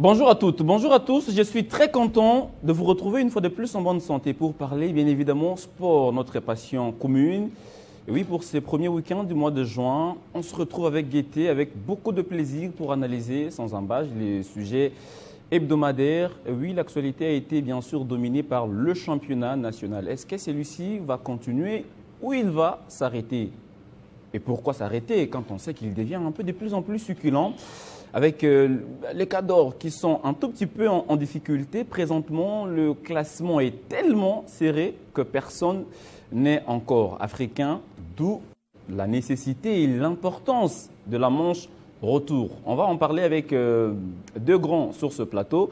Bonjour à toutes, bonjour à tous. Je suis très content de vous retrouver une fois de plus en bonne santé pour parler bien évidemment sport, notre passion commune. Et oui, pour ces premiers week-ends du mois de juin, on se retrouve avec gaieté, avec beaucoup de plaisir pour analyser sans embâche les sujets hebdomadaires. Et oui, l'actualité a été bien sûr dominée par le championnat national. Est-ce que celui-ci va continuer ou il va s'arrêter? Et pourquoi s'arrêter quand on sait qu'il devient un peu de plus en plus succulent? Avec les cadors qui sont un tout petit peu en difficulté, présentement, le classement est tellement serré que personne n'est encore africain, d'où la nécessité et l'importance de la manche retour. On va en parler avec deux grands sur ce plateau,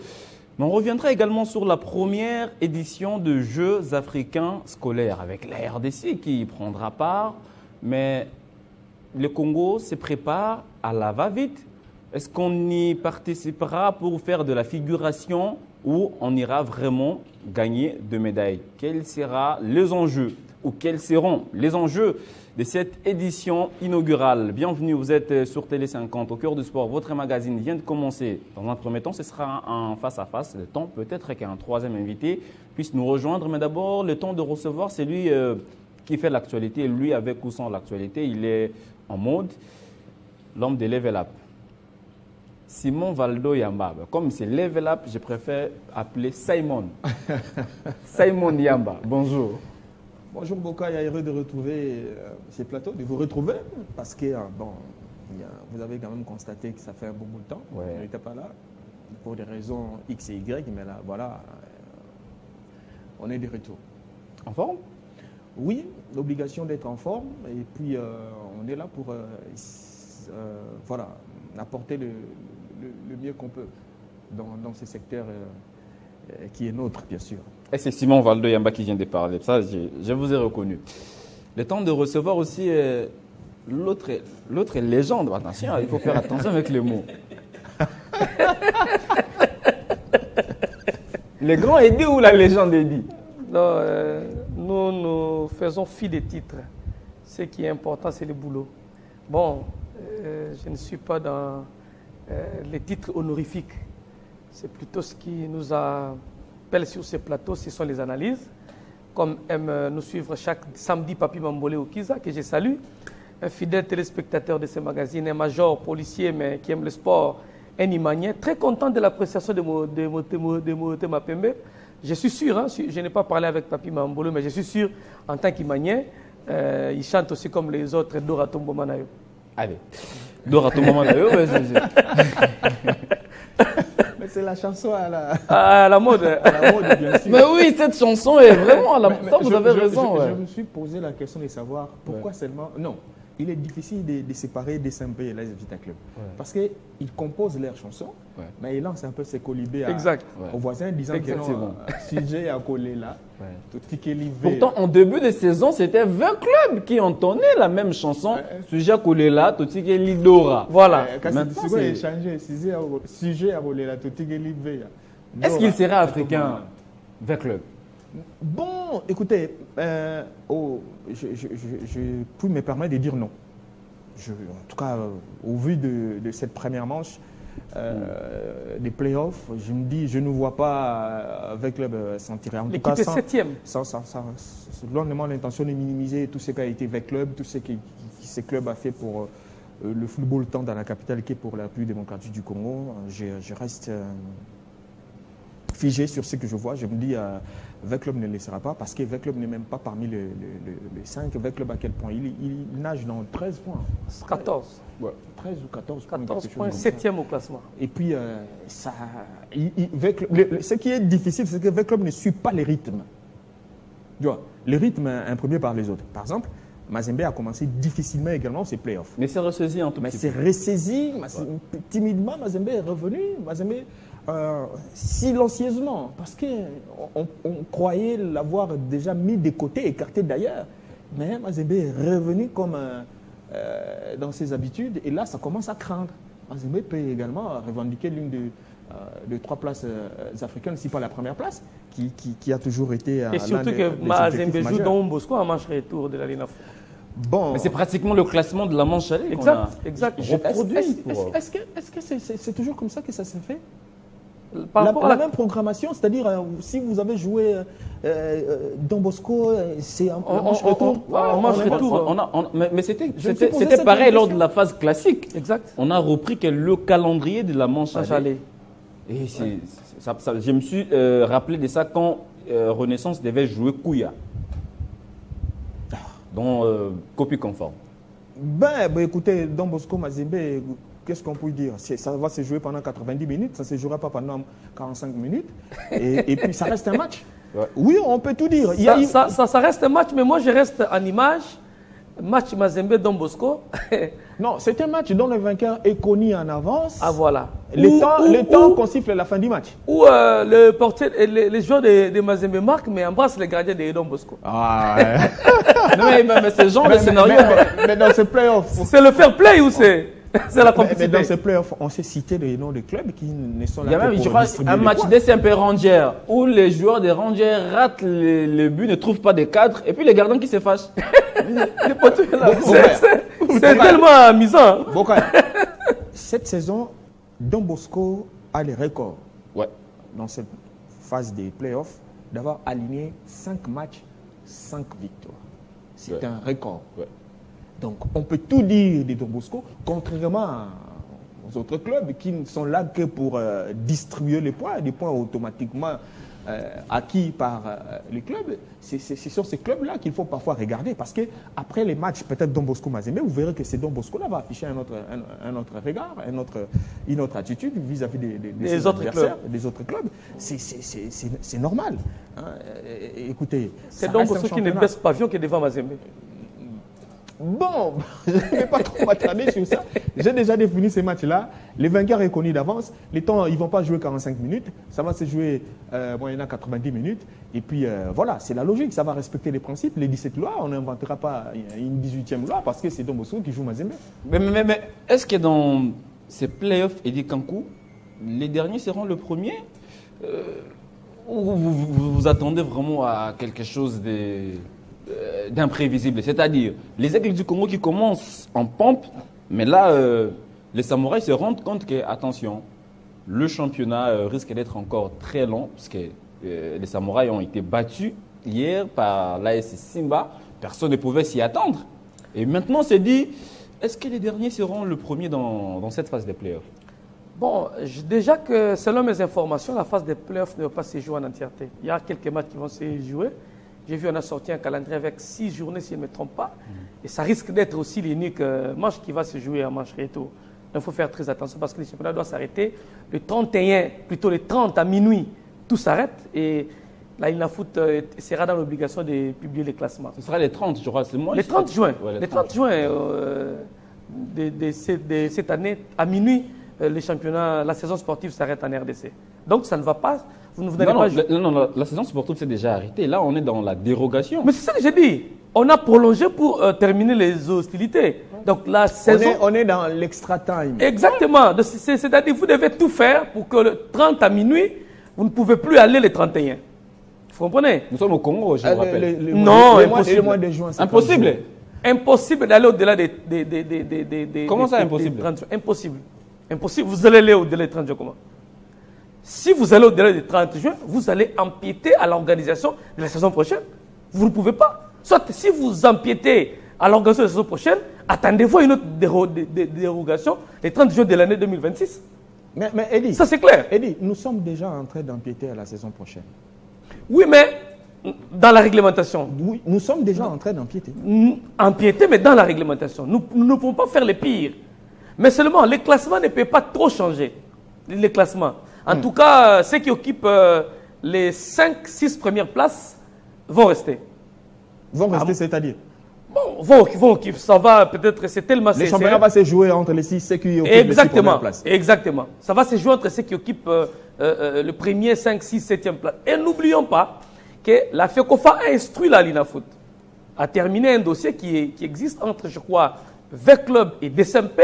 mais on reviendra également sur la première édition de Jeux africains scolaires avec la RDC qui y prendra part, mais le Congo se prépare à la va-vite. Est-ce qu'on y participera pour faire de la figuration ou on ira vraiment gagner de médailles? Quels seront les enjeux ou quels seront les enjeux de cette édition inaugurale? Bienvenue, vous êtes sur Télé 50 au cœur du sport. Votre magazine vient de commencer. Dans un premier temps, ce sera un face-à-face. Le temps peut-être qu'un troisième invité puisse nous rejoindre. Mais d'abord, le temps de recevoir, c'est lui qui fait l'actualité. Lui, avec ou sans l'actualité, il est en mode l'homme de Level Up. Simon Valdo Yamba. Comme c'est Level Up, je préfère appeler Simon. Simon Yamba, bonjour. Bonjour Boka, heureux de retrouver ces plateaux, de vous retrouver parce que bon, vous avez quand même constaté que ça fait un bon bout de temps. Ouais. On n'était pas là pour des raisons X et Y, mais là, voilà, on est de retour. En forme? Oui, l'obligation d'être en forme et puis on est là pour voilà, apporter le mieux qu'on peut dans ce secteur qui est nôtre, bien sûr. Et c'est Simon Valdo Yamba qui vient de parler. Ça, je vous ai reconnu. Le temps de recevoir aussi l'autre légende. Attention, il faut faire attention avec les mots. Le grand est dit ou la légende est dit? Non, nous faisons fi des titres. Ce qui est important, c'est le boulot. Bon, je ne suis pas dans les titres honorifiques. C'est plutôt ce qui nous appelle sur ces plateaux, ce sont les analyses. Comme aime nous suivre chaque samedi Papi Mambolé au Kiza, que je salue, un fidèle téléspectateur de ce magazine, un major policier mais qui aime le sport, un Imanien, très content de l'appréciation de Moté Mapembe. Je suis sûr, hein, je n'ai pas parlé avec Papi Mambolé, mais je suis sûr, en tant qu'Imanien, il chante aussi comme les autres, Dora Tombo Manayo. Allez, Dora Tombo Manayo, Mais c'est la chanson à la mode. À la mode, bien sûr. Mais oui, cette chanson est vraiment à la mode. Ça, vous avez raison. Je me suis posé la question de savoir pourquoi seulement... Non, il est difficile de séparer des SMP et les Vita Club. Ouais. Parce qu'ils composent leurs chansons, mais ils lancent un peu ses colibés aux voisins disant que non, sujet à coller là. Pourtant, en début de saison, c'était 20 clubs qui entonnaient la même chanson. Sujet à coller là, Totikeli Lidora. Voilà. Sujet à coller là, Totikeli Lidora. Est-ce qu'il serait africain, 20 clubs? Bon, écoutez, je puis me permettre de dire non. En tout cas, au vu de cette première manche des playoffs, je me dis, je ne vois pas avec club s'en tirer. En tout cas, septième. Loin de moi l'intention de minimiser tout ce qui a été avec club, tout ce que ce club a fait pour le football tant dans la capitale qui est pour la République démocratique du Congo. Je reste figé sur ce que je vois. Je me dis, Veclub ne le laissera pas parce que Veclub n'est même pas parmi les 5. Veclub, à quel point il nage dans 13 points. 14. Ouais, 13 ou 14 points. 14 points, 7e au classement. Et puis, ce qui est difficile, c'est que Veclub ne suit pas les rythmes. Tu vois, les rythmes imprimés par les autres. Par exemple, Mazembe a commencé difficilement également ses playoffs. Mais c'est ressaisi en tout cas. Mais c'est ressaisi, timidement, Mazembe est revenu. Mazembe, silencieusement, parce qu'on croyait l'avoir déjà mis de côté, écarté d'ailleurs. Mais Mazembe est revenu comme dans ses habitudes, et là, ça commence à craindre. Mazembe peut également revendiquer l'une de 3 places africaines, si pas la première place, qui a toujours été... Et surtout que Mazembe joue dans Bosco en manche retour de la Ligue. Bon. Mais c'est pratiquement le classement de la manche allée. Exact. Est-ce que c'est toujours comme ça que ça s'est fait? La même programmation, c'est-à-dire si vous avez joué Don Bosco, c'est un match retour. Mais c'était pareil lors de la phase classique. Exact. On a repris que le calendrier de la manche allée. Et je me suis rappelé de ça quand Renaissance devait jouer Kouya. Donc, copie conforme. Écoutez, Don Bosco Mazembe, qu'est-ce qu'on peut dire? Ça va se jouer pendant 90 minutes, ça ne se jouera pas pendant 45 minutes. Et puis, ça reste un match. Ouais. Oui, on peut tout dire. Ça reste un match, mais moi, je reste en image. Match Mazembe Don Bosco. Non, c'est un match dont le vainqueur est connu en avance. Ah, voilà. Le temps qu'on siffle la fin du match. Où les joueurs de Mazembe marquent, mais embrassent les gardiens de Don Bosco. Ah, ouais. Non, mais c'est le genre de scénario. Mais dans ce playoff. C'est le fair play ou c'est la compétition? Mais dans ce playoff, on s'est cité des noms de clubs qui ne sont là. Il y a même, je crois, un match DCMP Rangers où les joueurs des Rangers ratent le but, ne trouvent pas de cadre, et puis les gardiens qui se fâchent. C'est tellement amusant. Cette saison, Don Bosco a les records dans cette phase des playoffs d'avoir aligné 5 matchs, 5 victoires. C'est un record. Donc, on peut tout dire de Don Bosco, contrairement aux autres clubs qui ne sont là que pour distribuer les points automatiquement acquis par les clubs. C'est sur ces clubs-là qu'il faut parfois regarder parce qu'après les matchs, peut-être Don Bosco Mazembe, vous verrez que ces Don Bosco-là va afficher un autre regard, une autre attitude vis-à-vis des autres clubs. C'est normal. Hein. Écoutez, c'est Don Bosco qui ne baisse pavillon que devant Mazembe. Bon, je ne vais pas trop m'attarder sur ça. J'ai déjà défini ces matchs-là. Les vainqueurs est connu d'avance. Les temps, ils ne vont pas jouer 45 minutes. Ça va se jouer il y en a 90 minutes. Et puis voilà, c'est la logique. Ça va respecter les principes. Les 17 lois, on n'inventera pas une 18e loi parce que c'est Don Bosco qui joue Mazembe. Mais est-ce que dans ces playoffs Eddie Kankou, les derniers seront le premier ou vous attendez vraiment à quelque chose d'imprévisible, c'est-à-dire les Aigles du Congo qui commencent en pompe, mais là, les samouraïs se rendent compte que, attention, le championnat risque d'être encore très long, parce que les samouraïs ont été battus hier par l'AS Simba, personne ne pouvait s'y attendre. Et maintenant, on s'est dit, est-ce que les derniers seront le premier dans cette phase des playoffs? Bon, déjà que selon mes informations, la phase des playoffs ne va pas se jouer en entièreté. Il y a quelques matchs qui vont se jouer. J'ai vu, on a sorti un calendrier avec 6 journées, si je ne me trompe pas. Et ça risque d'être aussi l'unique match qui va se jouer en manche retour. Il faut faire très attention parce que le championnat doit s'arrêter le 31, plutôt le 30 à minuit. Tout s'arrête et la Inafoot sera dans l'obligation de publier les classements. Ce sera les 30, je crois. Les 30 juin. Ouais, les 30 juin de cette année, à minuit, le championnat, la saison sportive s'arrête en RDC. Donc ça ne va pas. Non, la saison sportive s'est déjà arrêtée. Là, on est dans la dérogation. Mais c'est ça que j'ai dit. On a prolongé pour terminer les hostilités. Donc la saison... On est dans l'extra time. Exactement. C'est-à-dire que vous devez tout faire pour que le 30 à minuit, vous ne pouvez plus aller le 31. Vous comprenez? Nous sommes au Congo, je vous rappelle. Non, impossible. Mois de juin, impossible. Impossible d'aller au-delà des... Comment ça, impossible? Impossible. Impossible. Vous allez aller au-delà des 30 juin comment? Si vous allez au-delà du 30 juin, vous allez empiéter à l'organisation de la saison prochaine. Vous ne pouvez pas. Soit si vous empiétez à l'organisation de la saison prochaine, attendez-vous à une autre dérogation le 30 juin de l'année 2026. Mais Eddie, ça c'est clair. Eddie, nous sommes déjà en train d'empiéter à la saison prochaine. Oui, mais dans la réglementation. Oui, nous sommes déjà en train d'empiéter. Empiéter, mais dans la réglementation. Nous ne pouvons pas faire le pire. Mais seulement, les classements ne peuvent pas trop changer. Les classements. En tout cas, ceux qui occupent les 5-6 premières places vont rester. Vont rester, c'est-à-dire? Bon, vont occuper. Ça va peut-être, c'est tellement... Le championnat va se jouer entre les 6, ceux qui occupent les 6 premières places. Exactement. Ça va se jouer entre ceux qui occupent le premier, 5, 6, 7e place. Et n'oublions pas que la FECOFA a instruit la Linafoot à terminer un dossier qui existe entre, je crois, 20 clubs et DCMP,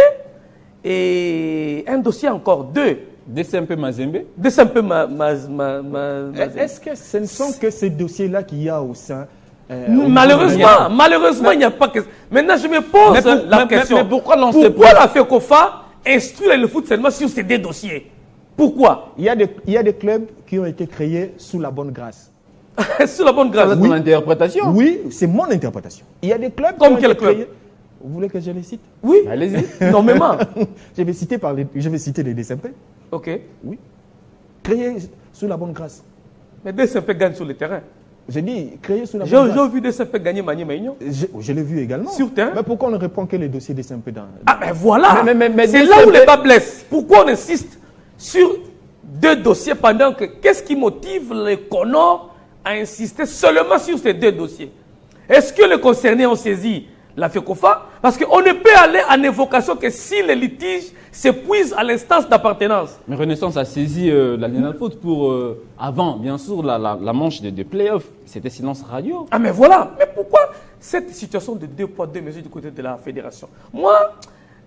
et un dossier encore 2. DCMP Mazembe. DCMP Mazembe. Est-ce que ce ne sont que ces dossiers-là qu'il y a au sein malheureusement, il n'y a pas que... Maintenant, je me pose la question. Mais pourquoi la FECOFA instruit le foot seulement sur ces deux dossiers? Pourquoi? Il y a des clubs qui ont été créés sous la bonne grâce. Sous la bonne grâce. C'est ton interprétation. Oui, c'est mon interprétation. Il y a des clubs Comme qui ont quel été club? créés. Vous voulez que je les cite? Oui, Allez-y. énormément. Je vais citer les DSMP. Ok. Oui. Créés sous la bonne grâce. Mais DSMP gagne sur le terrain. J'ai dit créés sous la bonne grâce. J'ai vu DSMP gagner Magny Maignan. Je l'ai vu également. Sur terrain. Mais pourquoi on ne répond que les dossiers DSMP dans... Ah ben voilà. Mais c'est là où les bas blessent. Pourquoi on insiste sur 2 dossiers pendant que... Qu'est-ce qui motive les Conors à insister seulement sur ces 2 dossiers? Est-ce que les concernés ont saisi la FECOFA? Parce qu'on ne peut aller en évocation que si les litiges s'épuisent à l'instance d'appartenance. Mais Renaissance a saisi la Linafoot pour, avant, bien sûr, la manche de play-off. C'était silence radio. Ah mais voilà. Mais pourquoi cette situation de 2 poids 2 mesures du côté de la fédération? Moi,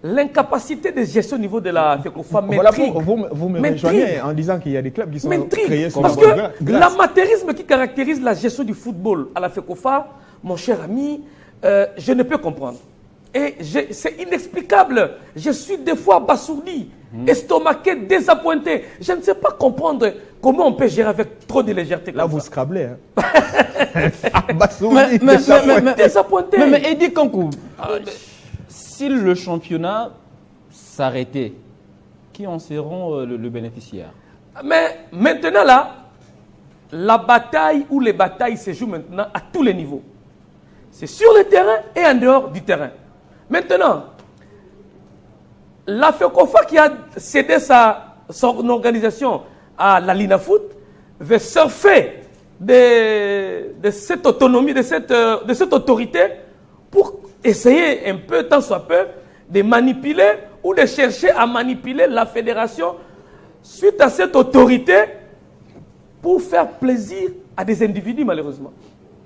l'incapacité de gestion au niveau de la FECOFA m'intrigue. Voilà, vous me rejoignez en disant qu'il y a des clubs qui sont créés sur la parce bonne que grâce. l'amateurisme qui caractérise la gestion du football à la FECOFA, mon cher ami, je ne peux comprendre. Et c'est inexplicable. Je suis des fois abasourdi, estomaqué, désappointé. Je ne sais pas comprendre comment on peut gérer avec trop de légèreté. Là, comme vous ça. scrablez. Hein. Abasourdi, Désappointé. Mais Eddie Kankou, si le championnat s'arrêtait, qui en seront le bénéficiaire? Mais maintenant là, la bataille ou les batailles se jouent maintenant à tous les niveaux. C'est sur le terrain et en dehors du terrain. Maintenant, la FECOFA qui a cédé son organisation à la Linafoot veut surfer de cette autonomie, de cette autorité pour essayer un peu, tant soit peu, de manipuler ou de chercher à manipuler la fédération suite à cette autorité pour faire plaisir à des individus, malheureusement.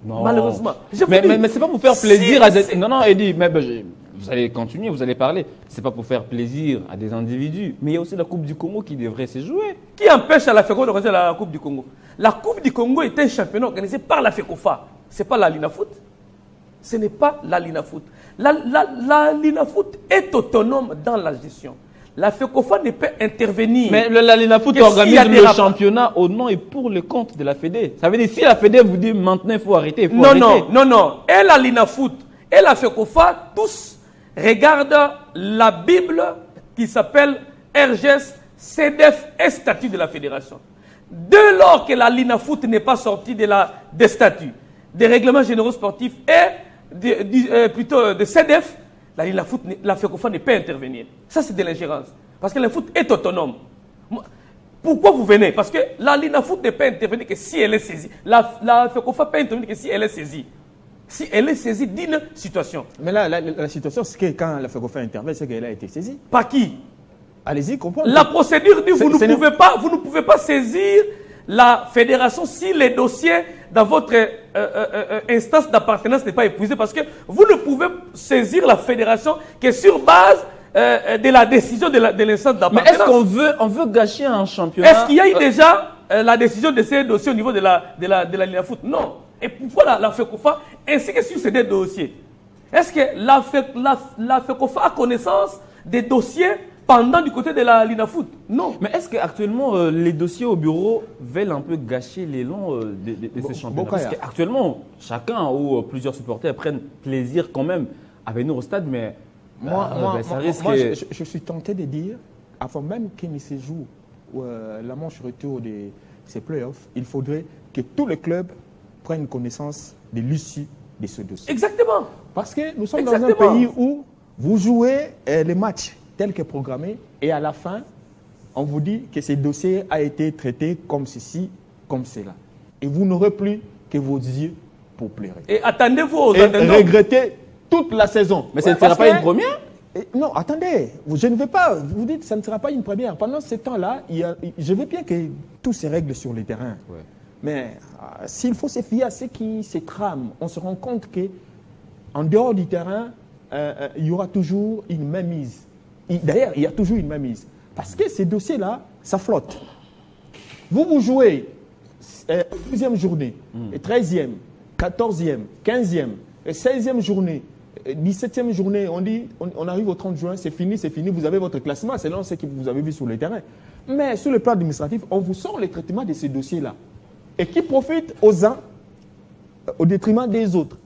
Non. Malheureusement. Mais c'est pas pour faire plaisir à des... Si. Non, Eddie, mais vous allez continuer, vous allez parler. C'est pas pour faire plaisir à des individus. Mais il y a aussi la Coupe du Congo qui devrait se jouer. Qui empêche à la FECOFA d'organiser la Coupe du Congo? La Coupe du Congo est un championnat organisé par la FECOFA. Ce n'est pas la Linafoot. Ce n'est pas la Linafoot. La Linafoot est autonome dans la gestion. La FECOFA ne peut intervenir. Mais la Linafoot organise le championnat au nom et pour le compte de la Fédé. Ça veut dire si la Fédé vous dit maintenant il faut arrêter, il faut arrêter. Non. Et la Linafoot et la FECOFA, tous regardent la Bible qui s'appelle RGS, CDF et statut de la fédération. Dès lors que la Linafoot n'est pas sortie des statuts, des règlements généraux sportifs et plutôt de CDF, la FECOFA ne peut intervenir. Ça, c'est de l'ingérence. Parce que la foot est autonome. Pourquoi vous venez? Parce que la Linafoot ne peut intervenir que si elle est saisie. La FECOFA peut intervenir que si elle est saisie. Si elle est saisie d'une situation. Mais là, la situation, c'est que quand la FECOFA intervient, c'est qu'elle a été saisie. Par qui? Allez-y, comprenez. La procédure dit que vous ne pouvez pas saisir la fédération si les dossiers dans votre instance d'appartenance n'est pas épuisé, parce que vous ne pouvez saisir la fédération que sur base de la décision de l'instance d'appartenance. Mais est-ce qu'on veut gâcher un championnat? Est-ce qu'il y a eu déjà la décision de ces dossiers au niveau de la Linafoot? Non. Et pourquoi la FECOFA, ainsi que sur ces 2 dossiers? Est-ce que la FECOFA a connaissance des dossiers pendant du côté de la Linafoot? Non. Mais est-ce qu'actuellement, les dossiers au bureau veulent un peu gâcher l'élan de ces championnats? Parce qu'actuellement, chacun ou plusieurs supporters prennent plaisir quand même à venir au stade, mais je suis tenté de dire, avant même qu'il ne se joue la manche retour de ces playoffs, il faudrait que tous les clubs prennent connaissance de l'issue de ce dossier. Exactement. Parce que nous sommes dans un pays où vous jouez les matchs tels que programmés et à la fin, on vous dit que ce dossier a été traité comme ceci, comme cela. Et vous n'aurez plus que vos yeux pour pleurer. Et attendez-vous aux et regretter toute la saison. Mais ça ne sera pas une première? Non, attendez. Je ne vais pas. Vous dites que ça ne sera pas une première. Pendant ce temps-là, je veux bien que tout se règle sur le terrain. Ouais. Mais s'il faut se fier à ce qui se trame, on se rend compte qu'en dehors du terrain, il y aura toujours une mainmise. D'ailleurs, il y a toujours une mainmise. Parce que ces dossiers-là, ça flotte. Vous jouez 12e journée, 13e, 14e, 15e, 16e journée, 17e journée, on dit, on arrive au 30 juin, c'est fini, vous avez votre classement selon ce que vous avez vu sur le terrain. Mais sur le plan administratif, on vous sort le traitement de ces dossiers-là. Et qui profite aux uns au détriment des autres.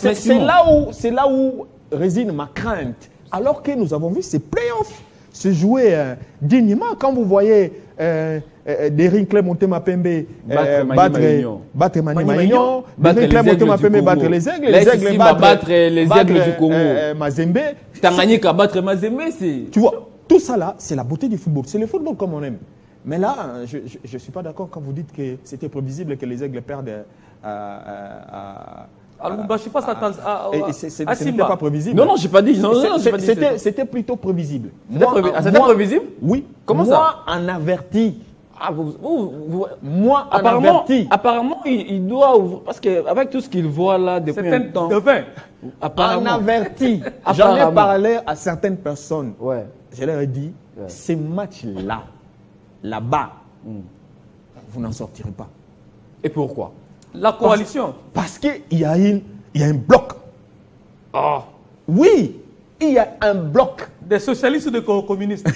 C'est là où réside ma crainte. Alors que nous avons vu ces playoffs se jouer dignement. Quand vous voyez Derinkle Montema-Pembe battre Mani Maignan, Derinkle Montema-Pembe battre les Aigles, les Aigles battre les Aigles du Congo, Mazembe, Tanganyika battre Mazembe, tu vois, tout ça là, c'est la beauté du football. C'est le football comme on aime. Mais là, je ne suis pas d'accord quand vous dites que c'était prévisible que les Aigles perdent ce n'était pas prévisible. Non, je n'ai pas dit. C'était plutôt prévisible. C'était prévisible? Oui. Comment ça? Moi, en averti. Moi, en averti. Apparemment, il doit ouvrir. Parce qu'avec tout ce qu'il voit là depuis un temps. En averti. J'en ai parlé à certaines personnes. Ouais. Je leur ai dit, ces matchs-là, là-bas, vous n'en sortirez pas. Et pourquoi? La coalition. Parce qu'il y a un bloc. Oh. Oui, il y a un bloc. Des socialistes ou des communistes?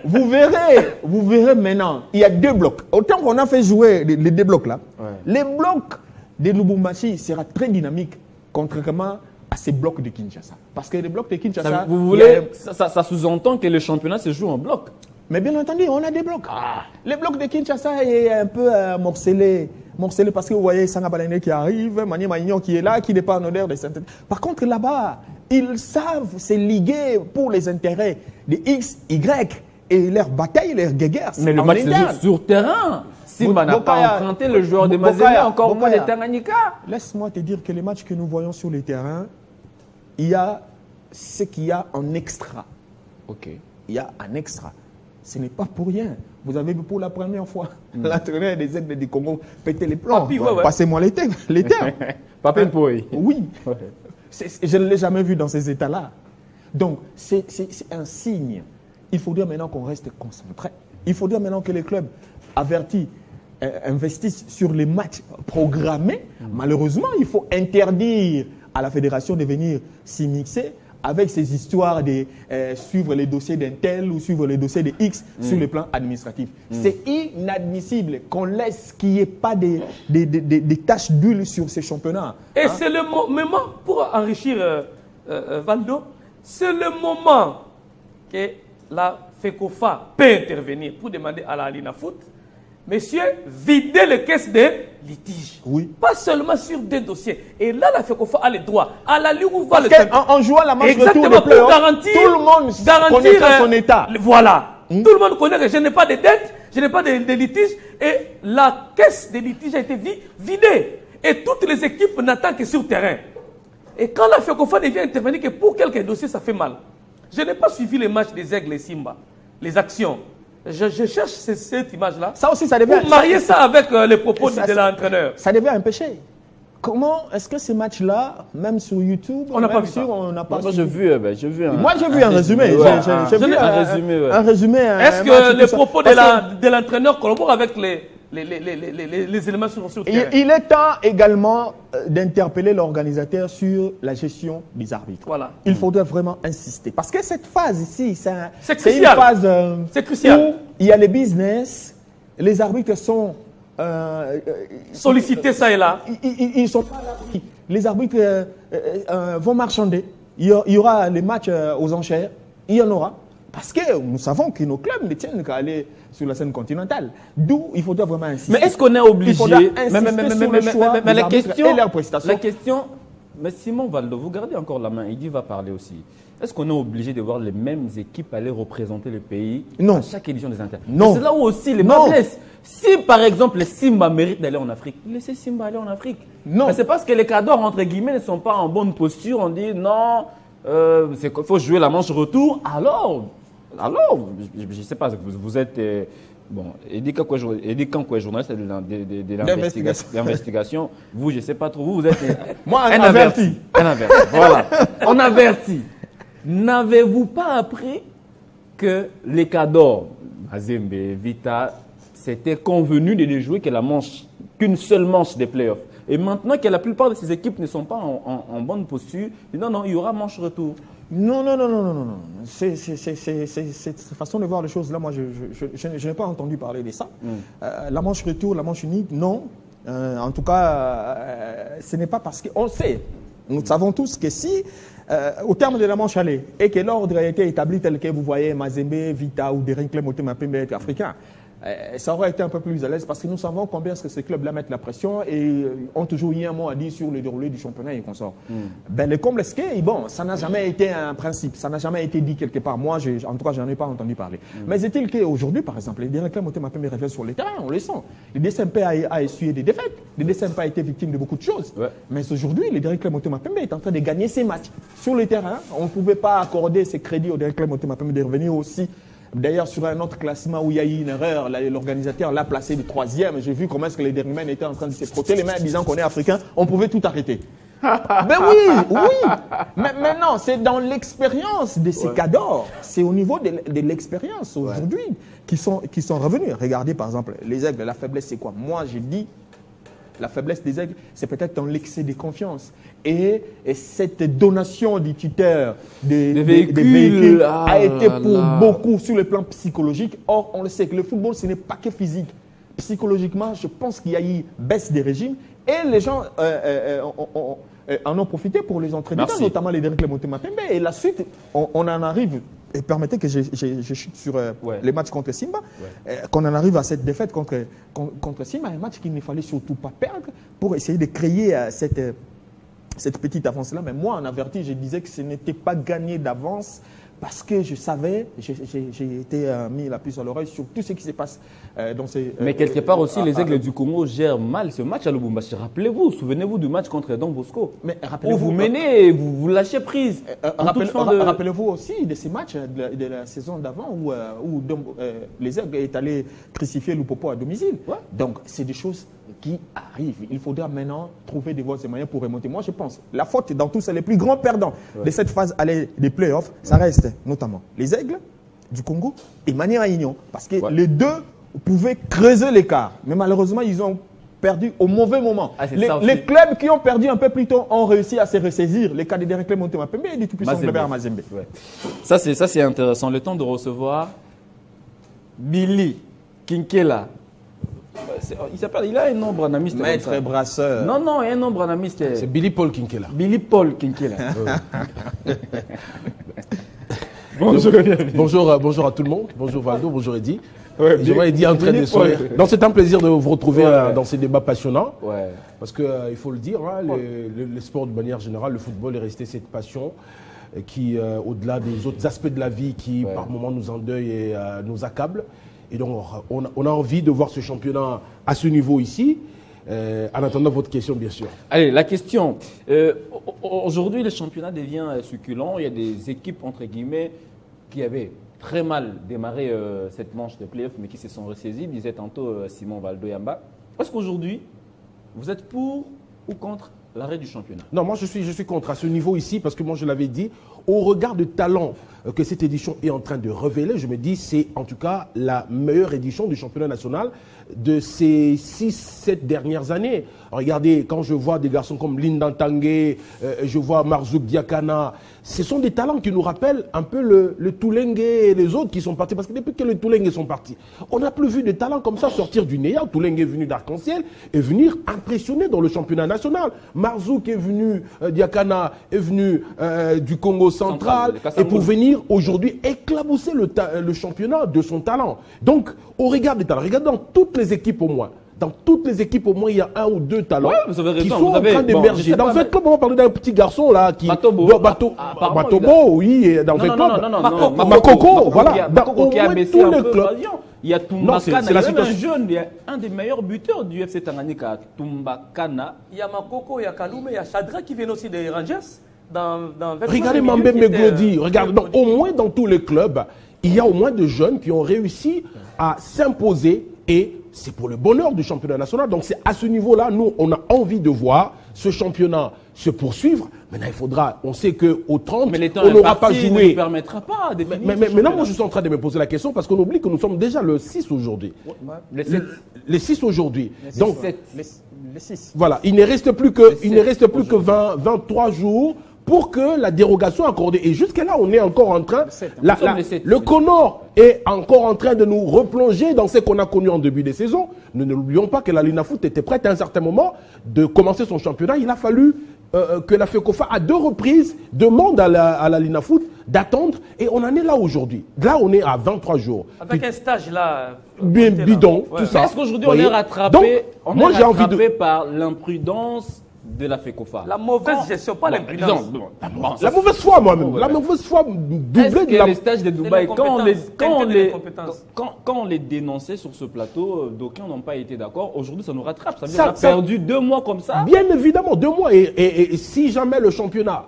Vous verrez maintenant, il y a deux blocs. Autant qu'on a fait jouer les deux blocs là, les blocs de Lubumbashi sera très dynamique, contrairement à ces blocs de Kinshasa. Parce que les blocs de Kinshasa... Ça sous-entend que le championnat se joue en bloc. Mais bien entendu, on a des blocs. Les blocs de Kinshasa est un peu morcelé parce que vous voyez Sanga Balene qui arrive, Mani Maignan qui est là, qui n'est pas en odeur de synthèse. Par contre, là-bas, ils savent se liguer pour les intérêts de X, Y et leur bataille, leur guéguerre. Mais le match se joue sur terrain. Simba n'a pas emprunté le joueur de Mazembe, encore moins de Tanganyika. Laisse-moi te dire que les matchs que nous voyons sur le terrain, il y a ce qu'il y a en extra. Ok. Il y a un extra. Ce n'est pas pour rien. Vous avez vu pour la première fois l'entraîneur des Aigles du Congo péter les plans. Passez-moi les termes. Papin Poy. Oui. Je ne l'ai jamais vu dans ces états-là. Donc, c'est un signe. Il faudrait maintenant qu'on reste concentré. Il faudrait maintenant que les clubs avertis investissent sur les matchs programmés. Malheureusement, il faut interdire à la fédération de venir s'y mixer avec ces histoires de suivre les dossiers d'un tel ou suivre les dossiers de X sur le plan administratif. C'est inadmissible qu'on laisse qu'il n'y ait pas des taches d'huile sur ces championnats. Et c'est le moment, pour enrichir Valdo, c'est le moment que la FECOFA peut intervenir pour demander à la Alina Foot, monsieur, videz les caisses de litige. Oui. Pas seulement sur des dossiers. Et là, la FECOFA a le droit. À la Ligue où va le en jouant la match retour de play-off, tout le monde connaît son état. Voilà. Tout le monde connaît que je n'ai pas de dette, je n'ai pas de litige. Et la caisse de litige a été vidée. Et toutes les équipes n'attendent que sur terrain. Et quand la FECOFA ne vient intervenir que pour quelques dossiers, ça fait mal. Je n'ai pas suivi les matchs des Aigles et Simba, les actions. Je cherche cette image-là. Ça aussi, ça devient... Pour marier ça avec les propos de l'entraîneur. Ça devient un péché. Comment est-ce que ces matchs-là, même sur YouTube, on n'a pas vu ça. Moi, j'ai vu un résumé. Un résumé. Est-ce que les propos de l'entraîneur collaborent avec les éléments sur le terrain? Il est temps également d'interpeller l'organisateur sur la gestion des arbitres. Voilà. Il faudrait vraiment insister. Parce que cette phase ici, c'est une phase crucial. Où il y a les business, les arbitres sont... sollicités ça et là. Ils sont pas là. Les arbitres vont marchander. Il y aura les matchs aux enchères. Il y en aura. Parce que nous savons que nos clubs ne tiennent qu'à aller sur la scène continentale. D'où il faudra vraiment insister. Mais est-ce qu'on est obligé? Mais la question, mais Simon Valdo, vous gardez encore la main, il va parler aussi. Est-ce qu'on est obligé de voir les mêmes équipes aller représenter le pays à chaque édition des Inter? Non. C'est là où aussi les bas blessent. Si par exemple les Simba méritent d'aller en Afrique, laissez Simba aller en Afrique. Non. Mais c'est parce que les cadors, entre guillemets, ne sont pas en bonne posture. On dit non, il faut jouer la manche retour. Alors, je ne sais pas, vous êtes... bon, Eddie Kanko est journaliste de l'investigation. Vous, je ne sais pas trop, vous êtes... Moi, un averti. Un averti, voilà. On avertit. N'avez-vous pas appris que les cadors, Mazembe, Vita, c'était convenu de ne jouer qu'une seule manche des playoffs? Et maintenant que la plupart de ces équipes ne sont pas en bonne posture, non, il y aura manche retour. Non. C'est cette façon de voir les choses. Là, moi, je n'ai pas entendu parler de ça. La manche retour, la manche unique, non. En tout cas, ce n'est pas parce qu'on sait. Nous savons tous que si, au terme de la manche aller, et que l'ordre a été établi tel que vous voyez Mazembe, Vita ou Derinkle Motema Pembe être africain, ça aurait été un peu plus à l'aise parce que nous savons combien est-ce que ces clubs-là mettent la pression et ont toujours eu un mot à dire sur le déroulé du championnat et qu'on sort. Ben, le comble ski, bon, ça n'a jamais été un principe, ça n'a jamais été dit quelque part. Moi, en tout cas, je n'en ai pas entendu parler. Mais est-il qu'aujourd'hui, par exemple, les Derinkle Motema Pembe reviennent sur le terrain, on le sent. Le DSMP a essuyé des défaites, le DSMP a été victime de beaucoup de choses. Ouais. Mais aujourd'hui, le Derinkle Motema Pembe est en train de gagner ses matchs. Sur le terrain, on ne pouvait pas accorder ces crédits au Derinkle Motema Pembe de revenir aussi. D'ailleurs, sur un autre classement où il y a eu une erreur, l'organisateur l'a placé de 3e. J'ai vu comment est-ce que les Derriman étaient en train de se frotter les mains disant qu'on est africain. On pouvait tout arrêter. Ben oui. Mais maintenant, c'est dans l'expérience de ces cadors. C'est au niveau de l'expérience aujourd'hui qui sont revenus. Regardez par exemple, les Aigles, la faiblesse c'est quoi? Moi, j'ai dit, la faiblesse des Aigles, c'est peut-être dans l'excès de confiance. Et cette donation du tuteur des véhicules a été pour beaucoup sur le plan psychologique. Or, on le sait que le football, ce n'est pas que physique. Psychologiquement, je pense qu'il y a eu baisse des régimes et les gens en ont profité pour les entraîneurs, notamment les Derinkle Motema Pembe. Et la suite, on en arrive, et permettez que je chute sur les matchs contre Simba, qu'on en arrive à cette défaite contre Simba, un match qu'il ne fallait surtout pas perdre pour essayer de créer cette petite avance-là. Mais moi, en averti, je disais que ce n'était pas gagné d'avance parce que je savais, j'ai été mis la puce à l'oreille sur tout ce qui se passe dans ces... Mais quelque part aussi, les Aigles du Congo gèrent mal ce match à Lubumbashi. Rappelez-vous, souvenez-vous du match contre Don Bosco. Mais où vous menez, vous lâchez prise. Rappelez-vous aussi de ces matchs de la saison d'avant où les Aigles est allé crucifier Lupopo à domicile. Ouais. Donc, c'est des choses qui arrivent. Il faudra maintenant trouver des voies et moyens pour remonter. Moi, je pense, la faute dans tous les plus grands perdants de cette phase des playoffs, ça reste notamment les Aigles du Congo et Maniema Union. Parce que les deux pouvaient creuser l'écart. Mais malheureusement, ils ont perdu au mauvais moment. Les clubs qui ont perdu un peu plus tôt ont réussi à se ressaisir. Les cas de Derinkle Motema Pembe et du tout-puissant Kleber Mazembe. Ouais. Ça, c'est intéressant. Le temps de recevoir Billy Kinkela. Il a un nom branamiste. Maître brasseur. Non, il y a un nom branamiste. C'est Billy Paul Kinkela. Billy Paul Kinkela. Bonjour à tout le monde. Bonjour Valdo, bonjour Eddy. Je vois Eddy en train de sourire. Donc c'est un plaisir de vous retrouver dans ces débats passionnants. Ouais. Parce qu'il faut le dire, le sport de manière générale, le football est resté cette passion qui, au-delà des autres aspects de la vie qui par moments nous endeuillent et nous accablent. Et donc, on a envie de voir ce championnat à ce niveau ici, en attendant votre question, bien sûr. Allez, la question. Aujourd'hui, le championnat devient succulent. Il y a des équipes, entre guillemets, qui avaient très mal démarré cette manche de play-off, mais qui se sont ressaisies, disait tantôt Simon Valdo-Yamba. Est-ce qu'aujourd'hui, vous êtes pour ou contre l'arrêt du championnat? Non, moi je suis contre à ce niveau ici, parce que moi je l'avais dit, au regard de talent que cette édition est en train de révéler, je me dis c'est en tout cas la meilleure édition du championnat national de ces 6-7 dernières années. Regardez, quand je vois des garçons comme Lindan Tanguay, je vois Marzouk Diakana, ce sont des talents qui nous rappellent un peu le Toulengue et les autres qui sont partis. Parce que depuis que les Toulengue sont partis, on n'a plus vu de talents comme ça sortir du néant. Toulengue est venu d'Arc-en-Ciel et venir impressionner dans le championnat national. Marzouk est venu, Diakana est venu du Congo central et pour venir aujourd'hui éclabousser le championnat de son talent. Donc, au regard des talents, regardez dans toutes les équipes au moins. Dans toutes les équipes, au moins, il y a un ou deux talents qui sont en train d'émerger. Dans 20 clubs, on va parler d'un petit garçon là qui... Matobo, oui, et dans 20 clubs. Non, Makoko, voilà. Dans au qui a moins baissé tous un les peu clubs. Il y a Tumbakana, il y a même un jeune, il y a un des meilleurs buteurs du FC Tanganyika, Tumbakana. Il y a Makoko, il y a Kaloumé, il y a Chadra qui vient aussi des Rangers. Regardez Mambembe Glody, regardez, au moins dans tous les clubs, il y a au moins de jeunes qui ont réussi à s'imposer et c'est pour le bonheur du championnat national. Donc c'est à ce niveau-là, nous, on a envie de voir ce championnat se poursuivre. Maintenant, il faudra, on sait qu'au 30, on n'aura pas joué. Ne nous permettra pas de définir mais maintenant, moi, je suis en train de me poser la question parce qu'on oublie que nous sommes déjà le 6 aujourd'hui. Les 6 aujourd'hui. Donc, les 6. Voilà, il ne reste plus que 23 jours pour que la dérogation accordée. Et jusqu'à là, on est encore en train... Le CONOR CONOR est encore en train de nous replonger dans ce qu'on a connu en début de saison. Nous n'oublions pas que la Linafoot était prête à un certain moment de commencer son championnat. Il a fallu que la FECOFA, à 2 reprises, demande à la Linafoot d'attendre. Et on en est là aujourd'hui. Là, on est à 23 jours. Avec un stage là... Bidon, tout ça. Est-ce qu'aujourd'hui, on est rattrapé, par l'imprudence de la FECOFA? La mauvaise gestion, pas l'imprudence. La mauvaise foi, moi-même. La mauvaise foi doublée de les stages de Dubaï, quand on les dénonçait sur ce plateau, d'aucuns n'ont pas été d'accord. Aujourd'hui, ça nous rattrape. Ça veut dire qu'on a perdu 2 mois comme ça. Bien évidemment, 2 mois. Et si jamais le championnat,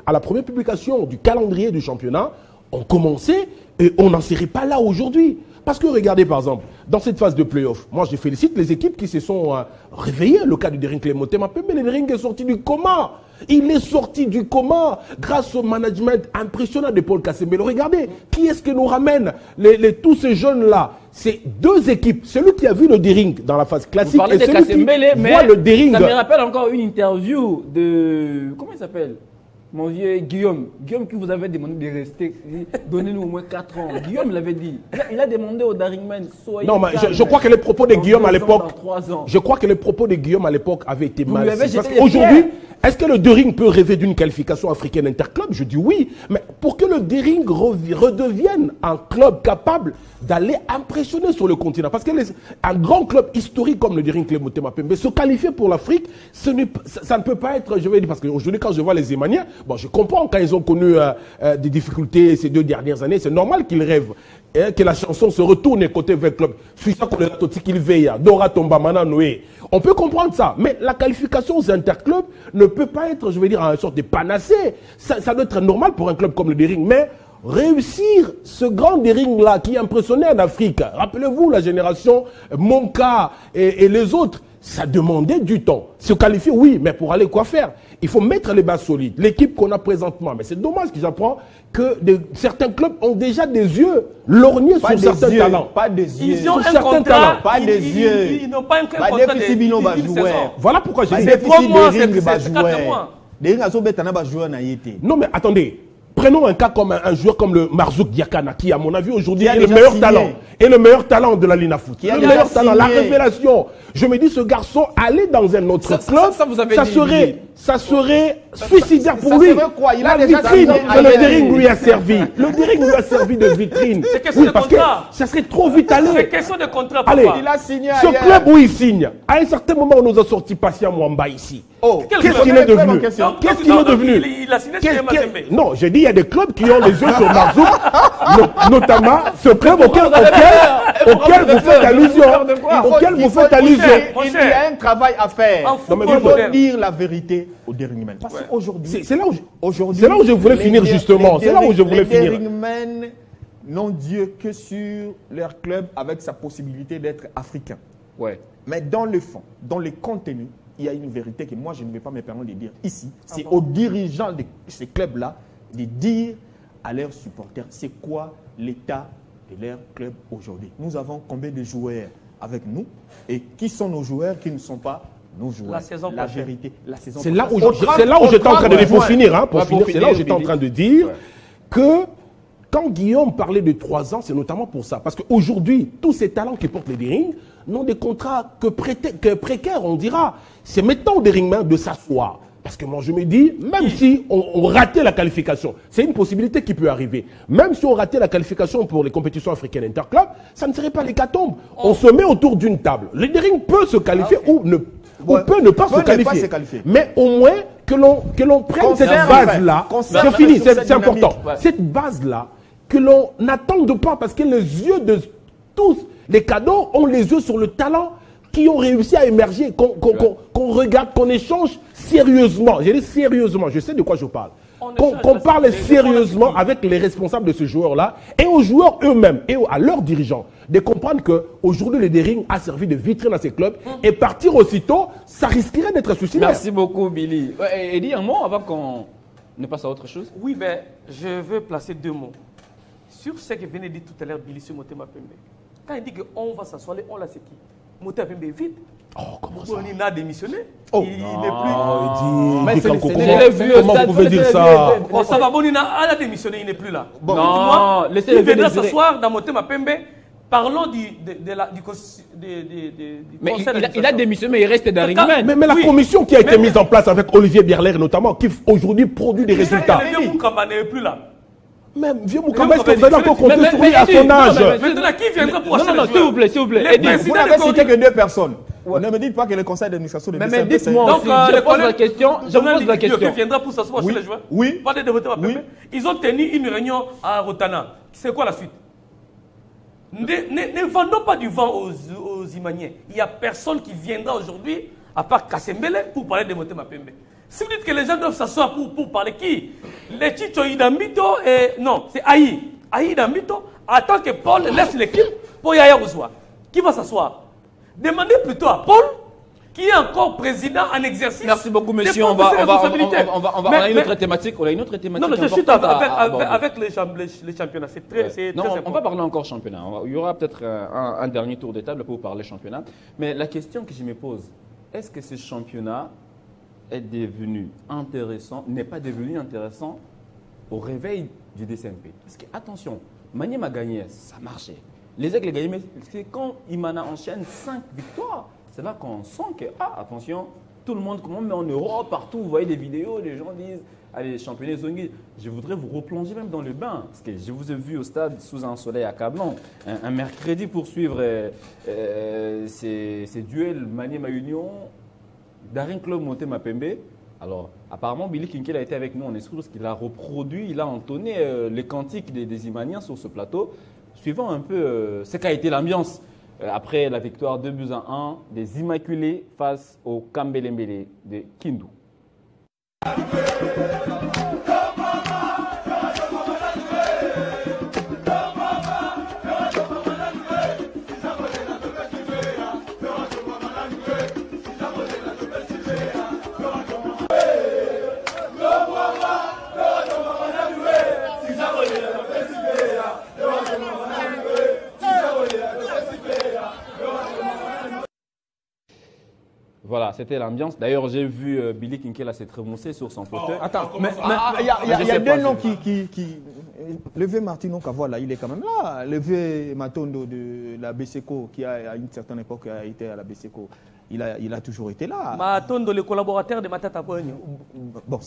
à la première publication du calendrier du championnat, on commençait et on n'en serait pas là aujourd'hui. Parce que regardez par exemple, dans cette phase de play-off, moi je félicite les équipes qui se sont réveillées. Le cas du Dering Motema Pembe, le Dering est sorti du coma. Il est sorti du coma grâce au management impressionnant de Paul Kasembele. Regardez, qui est-ce que nous ramène tous ces jeunes-là? C'est 2 équipes. Celui qui a vu le Dering dans la phase classique et celui qui voit le Dering. Ça me rappelle encore une interview de... Comment il s'appelle? Mon vieux Guillaume qui vous avait demandé de rester, donnez-nous au moins 4 ans. Guillaume l'avait dit. Il a demandé au Daringman, soyez non, mais je crois que les propos de Guillaume à l'époque, avaient été mal. Parce qu'aujourd'hui, est-ce que le Dering peut rêver d'une qualification africaine interclub? Je dis oui. Mais pour que le Dering redevienne un club capable d'aller impressionner sur le continent, parce qu'un grand club historique comme le Dering Motema Pembe, se qualifier pour l'Afrique, ça ne peut pas être, je vais dire, parce qu'aujourd'hui quand je vois les Émaniens, bon, je comprends quand ils ont connu des difficultés ces 2 dernières années, c'est normal qu'ils rêvent, que la chanson se retourne côté vers le club. On peut comprendre ça, mais la qualification aux interclubs ne peut pas être, je vais dire, une sorte de panacée. Ça doit être normal pour un club comme le Dering, mais réussir ce grand Dering-là qui impressionnait en Afrique, rappelez-vous la génération Monka et les autres, ça demandait du temps. Se qualifier, oui, mais pour aller quoi faire? Il faut mettre les bases solides. L'équipe qu'on a présentement, mais c'est dommage que j'apprends que certains clubs ont déjà des yeux lorgnés sur certains talents. Pas des yeux. Ils ont un contrat. Pas des yeux. Ils n'ont pas un contrat de Voilà pourquoi j'ai dit. C'est 3 mois, c'est 4 mois. Non mais attendez. Prenons un cas comme un joueur comme le Marzouk Diakana, qui à mon avis aujourd'hui est le meilleur talent. Et le meilleur talent de la Linafoot. Le meilleur talent, la révélation. Je me dis, ce garçon, aller dans un autre club, ça serait suicidaire pour lui. La vitrine que le Dering lui a servi. Le Dering lui a servi de vitrine. Oui, parce que ça serait trop vite aller. C'est question de contrat, papa. Allez, ce club où il signe, à un certain moment, on nous a sorti Patient Mwamba ici. Qu'est-ce qu'il est devenu? Qu'est-ce qu'il est devenu? Il a signé chez Mazembe. Non, j'ai dit, il y a des clubs qui ont les yeux sur Marzouk, notamment ce club auquel vous faites allusion. Il y a un travail à faire. Il faut dire la vérité au Deringmen. Parce qu'aujourd'hui, c'est là où je voulais finir justement. C'est là où je voulais finir. Les Deringmen n'ont Dieu que sur leur club avec sa possibilité d'être africain. Ouais. Mais dans le fond, dans les contenus, il y a une vérité que moi je ne vais pas me permettre de dire ici. C'est aux dirigeants de ces clubs-là de dire à leurs supporters c'est quoi l'état de leur club aujourd'hui. Nous avons combien de joueurs avec nous et qui sont nos joueurs qui ne sont pas nos joueurs. La saison la vérité, la saison. C'est là où j'étais en train de dire, pour finir, c'est là où j'étais en train de dire que quand Guillaume parlait de 3 ans, c'est notamment pour ça. Parce qu'aujourd'hui, tous ces talents qui portent les Dering n'ont des contrats que précaires, on dira. C'est maintenant au Deringman de s'asseoir. Parce que moi, je me dis, même si on ratait la qualification, c'est une possibilité qui peut arriver. Même si on ratait la qualification pour les compétitions africaines interclubs, ça ne serait pas l'hécatombe. On se met autour d'une table. Le Dering peut se qualifier ou peut ne pas se qualifier. Mais au moins que l'on prenne cette base-là. Je finis, c'est important. Cette base-là, que l'on n'attende pas, parce que les yeux de tous les cadeaux ont les yeux sur le talent qui ont réussi à émerger, qu'on regarde, qu'on échange sérieusement. J'ai dit sérieusement, je sais de quoi je parle. Qu'on parle sérieusement avec les responsables de ce joueur-là et aux joueurs eux-mêmes et à leurs dirigeants de comprendre qu'aujourd'hui le Dering a servi de vitrine à ces clubs et partir aussitôt, ça risquerait d'être suicidaire. Merci beaucoup Billy. Et dis un mot avant qu'on ne passe à autre chose. Oui, ben, je veux placer 2 mots. Sur ce que venait de dire tout à l'heure Billy sur Motema Pembe. Quand il dit qu'on va s'asseoir, on l'a c'est qui? Motema Pembe vite. Oh, comment ça? Bounina a démissionné. Oh. Il n'est plus. Mais c'est comment le vieux comment stade, vous pouvez c'est dire le ça? vieux- Oh, ça va, Bounina a démissionné, il n'est plus là. Bon. Dis-moi, Non, laissez il le vieux viendra désirer. s'asseoir dans Motema Pembe. Parlons du Mais conseil il a d'administration. démissionné, mais il reste dans Ringman. Mais la Oui. commission qui a été mise en place avec Olivier Bierler notamment, qui aujourd'hui produit des résultats. Le vieux Moukamba n'est plus là. Même vieux Moukamba, est-ce que vous Mais- allez encore compter sur lui à son âge? Maintenant, qui viendra pour Non, acheter non, les s'il vous joueurs? plaît, s'il vous plaît. Les Eddie, présidents Vous n'avez des cité coordinateurs- que 2 personnes. Ne me dites pas que le conseil d'administration de Mais BCMP, dites-moi Donc, aussi, je les pose la collègues- question, je pose la question. Qui viendra pour s'asseoir Oui. chez les joueurs? Oui. Pas de Motema Pembe. Oui. Ils ont tenu une réunion à Rotana. C'est quoi la suite? Ne vendons pas du vent aux Imaniens. Il n'y a personne qui viendra aujourd'hui, à part Kassembele, pour parler de Motema Pembe. Si vous dites que les gens doivent s'asseoir pour parler qui? Les Chicho Idambito et... Non, c'est Aïe. Aïe Idambito attend que Paul laisse l'équipe pour Yaya Ouzwa. Qui va s'asseoir? Demandez plutôt à Paul, qui est encore président en exercice. Merci beaucoup, de monsieur. prendre ses responsabilités. On a une autre thématique. On a une autre thématique. Non, je suis importante à aborder. avec les championnats. C'est très, c'est Non, très on important. va parler encore championnat. Il y aura peut-être un dernier tour de table pour parler championnat. Mais la question que je me pose, est-ce que ce championnat est devenu intéressant, n'est pas devenu intéressant au réveil du DCMP? Parce que, attention, Maniema a gagné, ça marchait. Les Aigles gagné, mais c'est quand Imana enchaîne 5 victoires, c'est là qu'on sent que, attention, tout le monde, comment, mais en Europe, partout, vous voyez des vidéos, les gens disent, allez, championnat Zongi, je voudrais vous replonger même dans le bain, parce que je vous ai vu au stade sous un soleil accablant, un mercredi pour suivre ces duels Maniema Union, Daring Club Motema Pembe. Alors, apparemment, Billy Kinkel a été avec nous en esprit parce qu'il a reproduit, il a entonné les cantiques des Imaniens sur ce plateau, suivant un peu ce qu'a été l'ambiance après la victoire 2-1 des Immaculés face au Kambelembele de Kindu. Voilà, c'était l'ambiance. D'ailleurs, j'ai vu Billy Kinkel s'est remonté sur son fauteuil. Attends, mais il y a, je il y sais a pas, deux noms je- qui... Le vieux Martino Kavola, il est quand même là. Le vieux Matondo de la BCCO, qui à une certaine époque a été à la BCCO, il a toujours été là. Matondo, le collaborateur de Matata Pogno. Bon,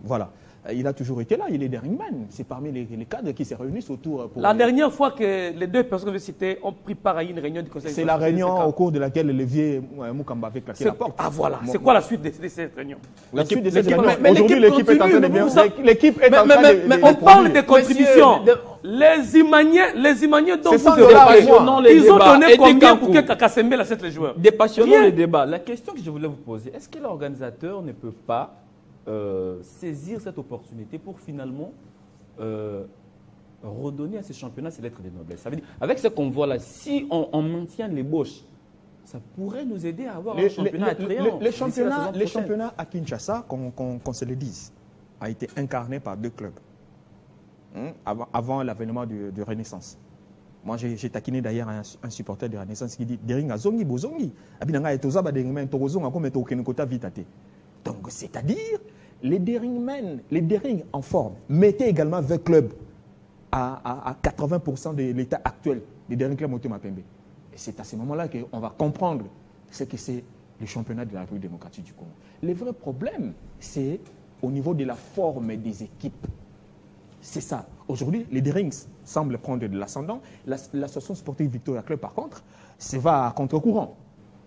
voilà. Il a toujours été là, il est des ringman. C'est parmi les cadres qui se réunissent autour. Pour La dernière fois que les deux personnes que j'ai citées ont pris part à une réunion du conseil C'est la réunion au cours de laquelle le vieux Moukamba avait claqué la porte. Ah voilà, Bon, c'est quoi la suite de cette réunion? La suite de l'équipe- cette réunion. mais Aujourd'hui, l'équipe l'équipe est en train de continue, bien. vous savez- L'équipe est en train mais de. On parle produire. des contributions. Messieurs, les Imaniens dont C'est vous sans avez dollar, parlé, passionnant les ils ont débats. donné Et combien Kankou. pour que Kakasembe achète les joueurs? Dépassionnons Rien. les débats. La question que je voulais vous poser, est-ce que l'organisateur ne peut pas saisir cette opportunité pour finalement redonner à ces championnats ses lettres de noblesse? Ça veut dire, avec ce qu'on voit là, si on maintient l'ébauche, ça pourrait nous aider à avoir un championnat attrayant. Les d'ici la saison championnats, prochaine. à Kinshasa, qu'on se le dise, a été incarné par 2 clubs avant l'avènement de Renaissance. Moi, j'ai taquiné d'ailleurs un supporter de Renaissance qui dit Dering Azongi Bozongi. Abinanga et Tozaba Deringmen Torozonga comme Tokenokota Vitate. Donc, c'est-à-dire, les Dering en forme mettaient également 20 clubs à 80% de l'état actuel des Dering Clubs Motema Pembe. Et c'est à ce moment-là qu'on va comprendre ce que c'est le championnat de la République démocratique du Congo. Le vrai problème, c'est au niveau de la forme des équipes. C'est ça. Aujourd'hui, les Derings semblent prendre de l'ascendant. L'association sportive Victoria Club, par contre, va à contre-courant.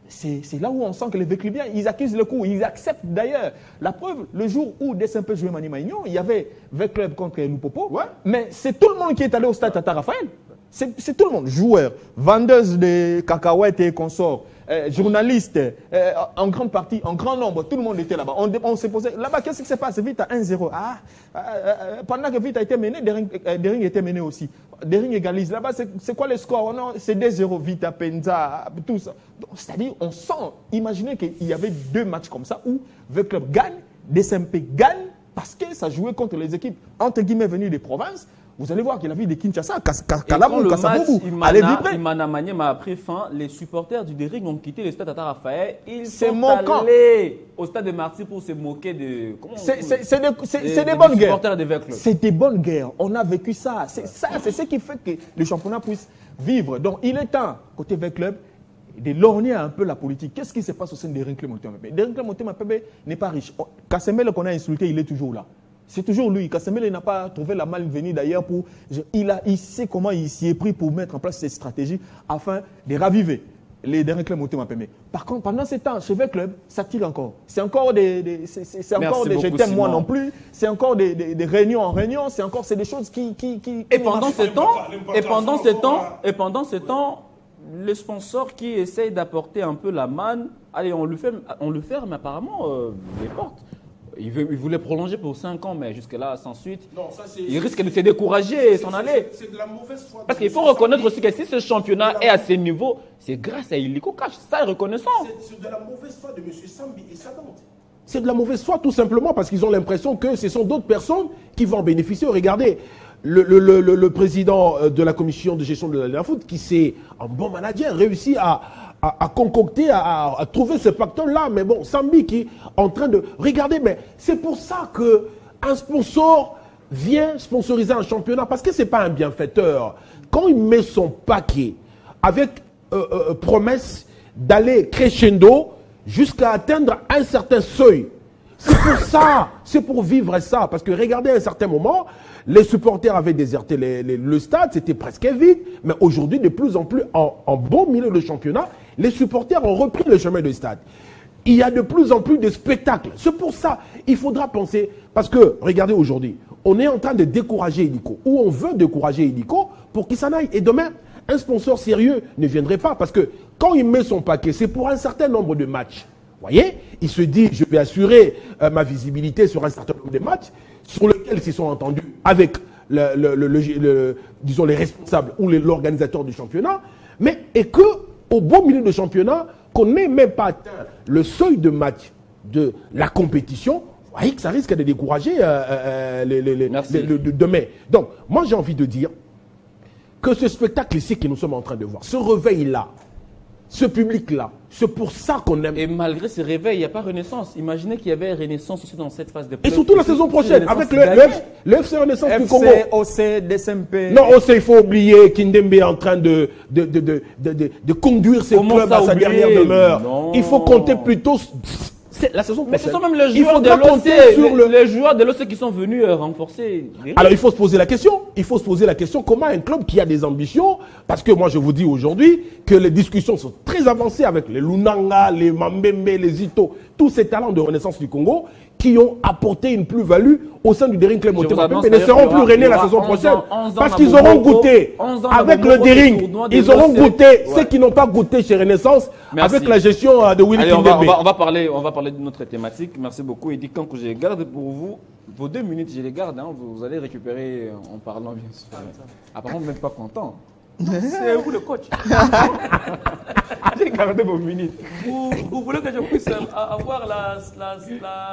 C'est là où on sent que les Véclibiens, ils accusent le coup, ils acceptent d'ailleurs. La preuve, le jour où DSMP jouait Maniema Union, il y avait 20 clubs contre Lupopo, mais c'est tout le monde qui est allé au stade Tata Raphaël. C'est tout le monde, joueurs, vendeuses de cacahuètes et consorts, journalistes, en grande partie, en grand nombre, tout le monde était là-bas. On s'est posé, là-bas, qu'est-ce qui se passe? Vite à 1-0. Pendant que Vite a été mené, Dering était mené aussi. Dering égalise. Là-bas, c'est quoi le score? Non, c'est 2-0, Vite à Penza, tout ça. C'est-à-dire, on sent, imaginez qu'il y avait 2 matchs comme ça où le club gagne, DSMP gagne, parce que ça jouait contre les équipes, entre guillemets, venues des provinces. Vous allez voir que la ville de Kinshasa, Quand Kalamou, le Kasaboubou, match allait vibrer. Imana Maniema m'a pris fin, les supporters du Dering ont quitté le stade Tata Raphaël. Ils C'est sont moquant. allés au stade de Marty pour se moquer de... C'est des bonnes guerres. supporters des Verts Club. C'est des bonnes guerres. On a vécu ça. C'est ce qui fait que le championnat puisse vivre. Donc, il est temps, côté Vert Club, de lorgner un peu la politique. Qu'est-ce qui se passe au sein des Club Motema Pembe? Des Club Motema Pembe n'est pas riche. Kassemele qu'on a insulté, il est toujours là. C'est toujours lui. Kassemele n'a pas trouvé la malvenue d'ailleurs pour... Il sait comment il s'y est pris pour mettre en place cette stratégie afin de raviver les derniers clubs Motema Pembe. Par contre, pendant ce temps, chez Vert Club, ça tire encore. C'est encore c'est encore des je t'aime moi non plus. C'est encore des réunions en réunion. C'est des choses qui Et pendant ce temps, les sponsors qui essayent d'apporter un peu la manne, allez, on le ferme apparemment les portes. Il voulait prolonger pour 5 ans, mais jusque-là, sans suite, il risque de se décourager et s'en aller. C'est de la mauvaise foi. Parce qu'il faut reconnaître aussi que si ce championnat est à ce niveau, c'est grâce à Illiko Cash. Ça est reconnaissant. C'est de la mauvaise foi de M. Sambi et sa tante. C'est de la mauvaise foi tout simplement parce qu'ils ont l'impression que ce sont d'autres personnes qui vont en bénéficier. Regardez, le président de la commission de gestion de la foot, qui c'est un bon manager, réussit à concocter, à trouver ce facteur-là. Mais bon, Sambi qui est en train de... Regardez, mais c'est pour ça qu'un sponsor vient sponsoriser un championnat, parce que ce n'est pas un bienfaiteur. Quand il met son paquet avec promesse d'aller crescendo jusqu'à atteindre un certain seuil, c'est pour ça, c'est pour vivre ça. Parce que regardez, à un certain moment, les supporters avaient déserté le stade, c'était presque vide. Mais aujourd'hui, de plus en plus, en bon milieu de championnat, les supporters ont repris le chemin du stade. Il y a de plus en plus de spectacles. C'est pour ça, il faudra penser. Parce que, regardez aujourd'hui, on est en train de décourager Illiko. Ou on veut décourager Illiko pour qu'il s'en aille. Et demain, un sponsor sérieux ne viendrait pas. Parce que quand il met son paquet, c'est pour un certain nombre de matchs. Vous voyez, il se dit, je vais assurer ma visibilité sur un certain nombre de matchs sur lesquels ils se sont entendus avec disons les responsables ou l'organisateur du championnat, mais et que au beau milieu de championnat, qu'on n'ait même pas atteint le seuil de match de la compétition, vous voyez que ça risque de décourager demain. Donc, moi j'ai envie de dire que ce spectacle ici que nous sommes en train de voir, ce réveil-là, ce public-là, c'est pour ça qu'on aime. Et malgré ce réveil, il n'y a pas renaissance. Imaginez qu'il y avait renaissance aussi dans cette phase de et surtout la saison prochaine, avec le FC Renaissance du Congo. OC, DSMP. Non, OC, il faut oublier Kindembe est en train de conduire ses clubs à sa dernière demeure. Non. Il faut compter plutôt la saison prochaine. Mais ce sont même les joueurs de l'OC, les joueurs de l'OC qui sont venus renforcer. Alors il faut se poser la question. Il faut se poser la question, comment un club qui a des ambitions, parce que moi je vous dis aujourd'hui que les discussions sont très avancées avec les Lunanga, les Mambembe, les Ito, tous ces talents de renaissance du Congo qui ont apporté une plus-value au sein du Dering Club Motema Pembe et ne seront plus rennais la saison prochaine. Parce qu'ils auront goûté avec le Dering, ils auront goûté ceux qui n'ont pas goûté chez Renaissance avec la gestion de Willy Kindembe. On va parler de notre thématique. Merci beaucoup. Et dit quand que je garde pour vous, vos 2 minutes, je les garde. Hein, vous allez récupérer en parlant bien sûr. Apparemment, vous n'êtes pas content. C'est vous le coach. J'ai gardé vos minutes. Vous voulez que je puisse avoir la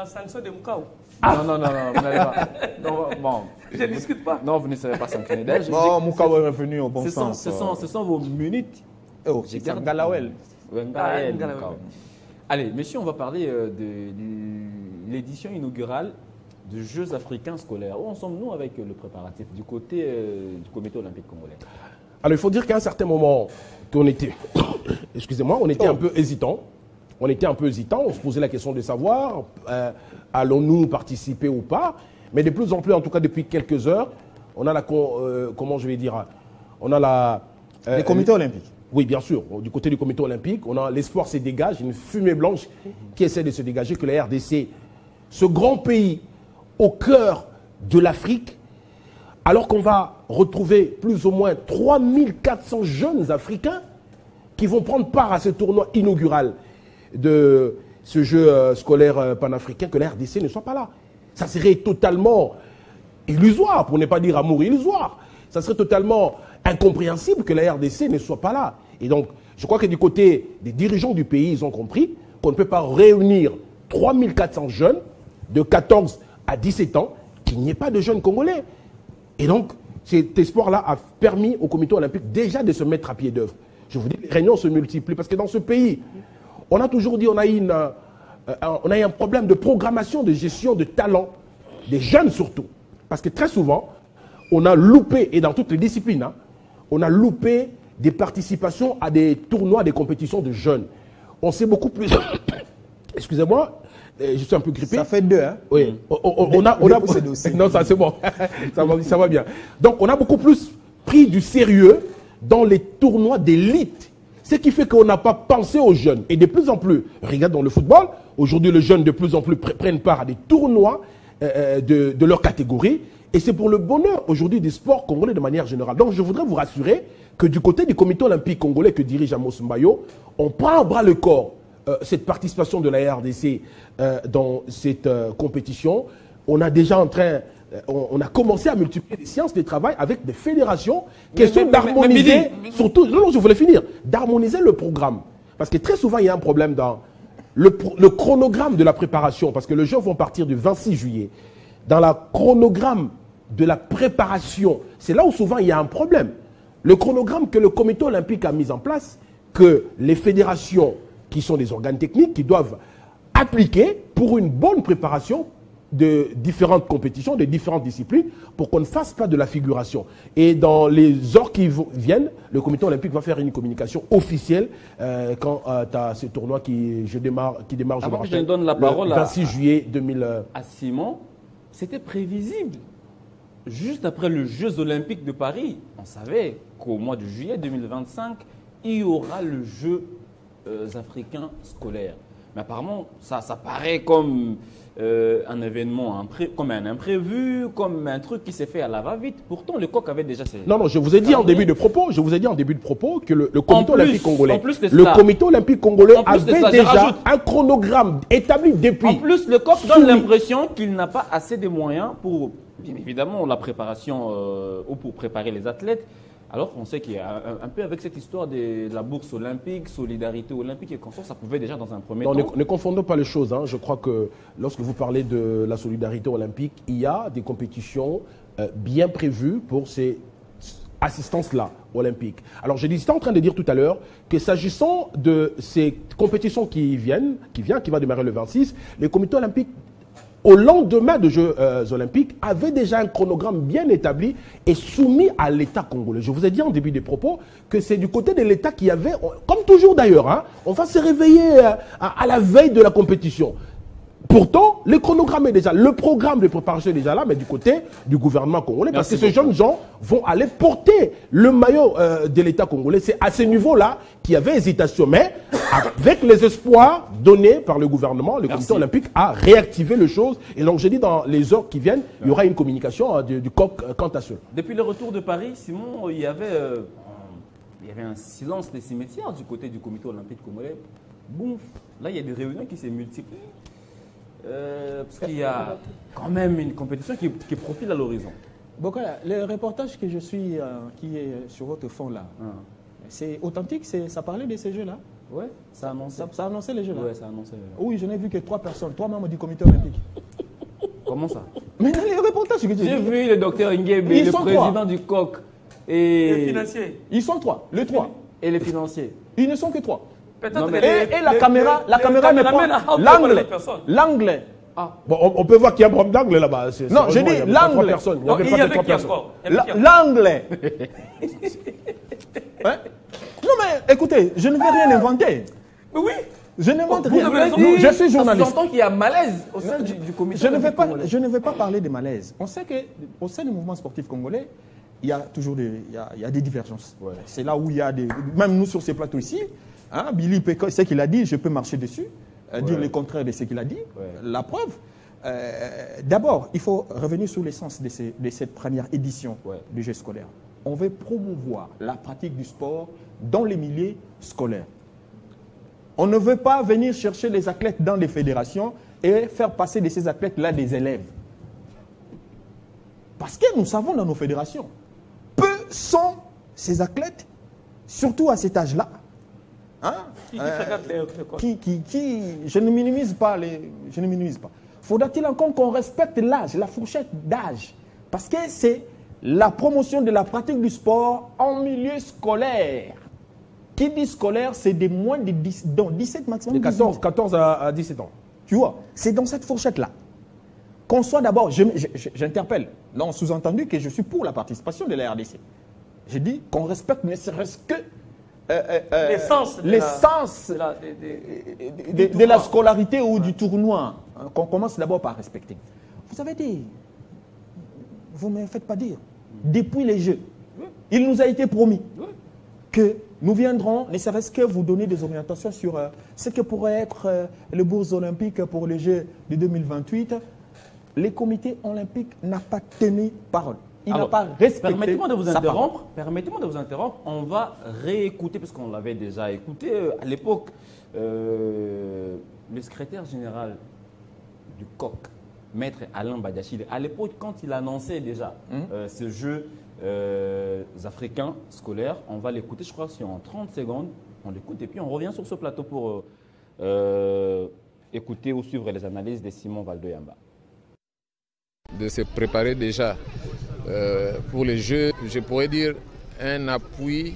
sanction de Mukau? Non, vous n'allez pas. Non, bon. Je ne discute pas. Non, vous ne serez pas sanctionné. Bon, Mukau est revenu au bon sens. Ce sont vos minutes. Oh, j'ai gardé Galawel. Allez, messieurs, on va parler de l'édition inaugurale des Jeux africains scolaires. Où en sommes-nous avec le préparatif du côté du comité olympique congolais? Alors, il faut dire qu'à un certain moment, on était, excusez-moi, on était un peu hésitant. On était un peu hésitant, on se posait la question de savoir, allons-nous participer ou pas. Mais de plus en plus, en tout cas depuis quelques heures, on a comment je vais dire, on a les comités olympiques. Oui, bien sûr. Du côté du comité olympique, on a l'espoir se dégage, une fumée blanche qui essaie de se dégager, que la RDC, ce grand pays au cœur de l'Afrique, alors qu'on va retrouver plus ou moins 3400 jeunes Africains qui vont prendre part à ce tournoi inaugural de ce jeu scolaire panafricain, que la RDC ne soit pas là. Ça serait totalement illusoire, pour ne pas dire amour illusoire. Ça serait totalement incompréhensible que la RDC ne soit pas là. Et donc, je crois que du côté des dirigeants du pays, ils ont compris qu'on ne peut pas réunir 3400 jeunes de 14 à 17 ans, qu'il n'y ait pas de jeunes Congolais. Et donc, cet espoir-là a permis au comité olympique déjà de se mettre à pied d'œuvre. Je vous dis, les réunions se multiplient parce que dans ce pays, on a toujours dit on a eu un problème de programmation, de gestion de talent, des jeunes surtout. Parce que très souvent, on a loupé, et dans toutes les disciplines, hein, on a loupé des participations à des tournois, des compétitions de jeunes. On sait beaucoup plus... Excusez-moi, je suis un peu grippé. Ça fait 2, hein? Oui. Non, ça c'est bon. ça va bien. Donc, on a beaucoup plus pris du sérieux dans les tournois d'élite. Ce qui fait qu'on n'a pas pensé aux jeunes. Et de plus en plus, regarde dans le football, aujourd'hui les jeunes de plus en plus prennent part à des tournois de leur catégorie. Et c'est pour le bonheur aujourd'hui des sports congolais de manière générale. Donc je voudrais vous rassurer que du côté du comité olympique congolais que dirige Amos Mbayo, on prend à bras le corps cette participation de la RDC dans cette compétition. On a déjà on a commencé à multiplier les séances de travail avec des fédérations. Question d'harmoniser, surtout, non, je voulais finir, d'harmoniser le programme. Parce que très souvent, il y a un problème dans le chronogramme de la préparation. Parce que les Jeux vont partir du 26 juillet. Dans le chronogramme de la préparation, c'est là où souvent il y a un problème. Le chronogramme que le comité olympique a mis en place, que les fédérations, qui sont des organes techniques, qui doivent appliquer pour une bonne préparation de différentes compétitions, de différentes disciplines, pour qu'on ne fasse pas de la figuration. Et dans les heures qui viennent, le comité olympique va faire une communication officielle quand tu as ce tournoi qui démarre, je donne la parole le 26 juillet 2000. À Simon, c'était prévisible. Juste après les Jeux olympiques de Paris, on savait qu'au mois de juillet 2025, il y aura le Jeux africains scolaires. Mais apparemment, ça paraît comme un événement, comme un imprévu, comme un truc qui s'est fait à la va-vite. Pourtant, le coq avait déjà... Non, je vous ai dit en début de propos, que le comité olympique congolais, comité olympique congolais avait déjà un chronogramme établi depuis... En plus, le coq donne l'impression qu'il n'a pas assez de moyens pour, bien évidemment, la préparation ou pour préparer les athlètes. Alors qu'on sait qu'il y a un peu avec cette histoire de la bourse olympique, solidarité olympique et consorts, ça pouvait déjà dans un premier temps. Ne confondons pas les choses. Hein. Je crois que lorsque vous parlez de la solidarité olympique, il y a des compétitions bien prévues pour ces assistances-là olympiques. Alors je j'étais en train de dire tout à l'heure que s'agissant de ces compétitions qui va démarrer le 26, les comités olympiques au lendemain des Jeux olympiques, avait déjà un chronogramme bien établi et soumis à l'État congolais. Je vous ai dit en début des propos que c'est du côté de l'État qui avait, comme toujours d'ailleurs, hein, on va se réveiller à la veille de la compétition. Pourtant, le chronogramme est déjà, le programme de préparation est déjà là, mais du côté du gouvernement congolais, parce que ces jeunes gens vont aller porter le maillot de l'État congolais. C'est à ce niveau-là qu'il y avait hésitation. Mais avec les espoirs donnés par le gouvernement, le comité olympique a réactivé les choses. Et donc, je dis, dans les heures qui viennent, il y aura une communication du COC quant à cela. Depuis le retour de Paris, Simon, il y avait un silence des cimetières du côté du comité olympique congolais. Boum, là, il y a des réunions qui se multiplient. Parce qu'il y a quand même une compétition qui profile à l'horizon. Bokola, le reportage que je suis, qui est sur votre fond là, c'est authentique, ça parlait de ces jeux-là? Oui, ça annonçait. Ça annonçait les jeux-là? Oui, ça annonçait. Oui, je n'ai vu que 3 personnes, 3 membres du comité olympique. Comment ça? Mais dans les reportages que j'ai vu le docteur Nguebe, le président du COC et les financiers. Ils sont 3, les 3. Et les financiers. Ils ne sont que 3. Et la caméra ne prend l'anglais. Ah. Bon, on peut voir qu'il y a un problème d'angle là-bas. Non, je dis l'anglais. Il n'y avait pas de 3 personnes. L'anglais. Ouais. Non mais écoutez, je ne vais rien inventer. Mais oui. Je n'invente rien. Je suis journaliste. J'entends qu'il y a malaise au sein du comité. Je ne vais pas parler de malaise. On sait qu'au sein du mouvement sportif congolais, il y a toujours des divergences. Ouais. C'est là où il y a des... Même nous sur ces plateaux ici, hein, Billy Péco, ce qu'il a dit, je peux marcher dessus, dire le contraire de ce qu'il a dit. Ouais. La preuve, d'abord, il faut revenir sur l'essence de cette première édition du jeu scolaire. On veut promouvoir la pratique du sport dans les milieux scolaires. On ne veut pas venir chercher les athlètes dans les fédérations et faire passer de ces athlètes-là des élèves. Parce que nous savons dans nos fédérations, peu sont ces athlètes, surtout à cet âge-là, hein, je ne minimise pas. Faudra-t-il encore qu'on respecte l'âge, la fourchette d'âge? Parce que c'est la promotion de la pratique du sport en milieu scolaire. Qui dit scolaire, c'est des moins de 17 maximum. De 14 à 17 ans. Tu vois, c'est dans cette fourchette-là. Qu'on soit d'abord, j'interpelle, non sous-entendu que je suis pour la participation de la RDC. Je dis qu'on respecte ne serait-ce que l'essence de la scolarité ou du tournoi. Qu'on commence d'abord par respecter. Vous avez dit, vous ne me faites pas dire, depuis les Jeux, il nous a été promis que nous viendrons, ne serait-ce que vous donner des orientations sur ce que pourrait être le bourse olympique pour les Jeux de 2028. Les comités olympiques n'ont pas tenu parole. Il n'a pas respecté. Permettez-moi de vous interrompre. Permettez-moi de vous interrompre. On va réécouter, parce qu'on l'avait déjà écouté à l'époque, le secrétaire général du COC, Maître Alain Badiachile, à l'époque, quand il annonçait déjà ce jeu africains scolaires, on va l'écouter, je crois, c'est en 30 secondes. On l'écoute et puis on revient sur ce plateau pour écouter ou suivre les analyses de Simon Valdoyamba. De se préparer déjà pour les Jeux, je pourrais dire un appui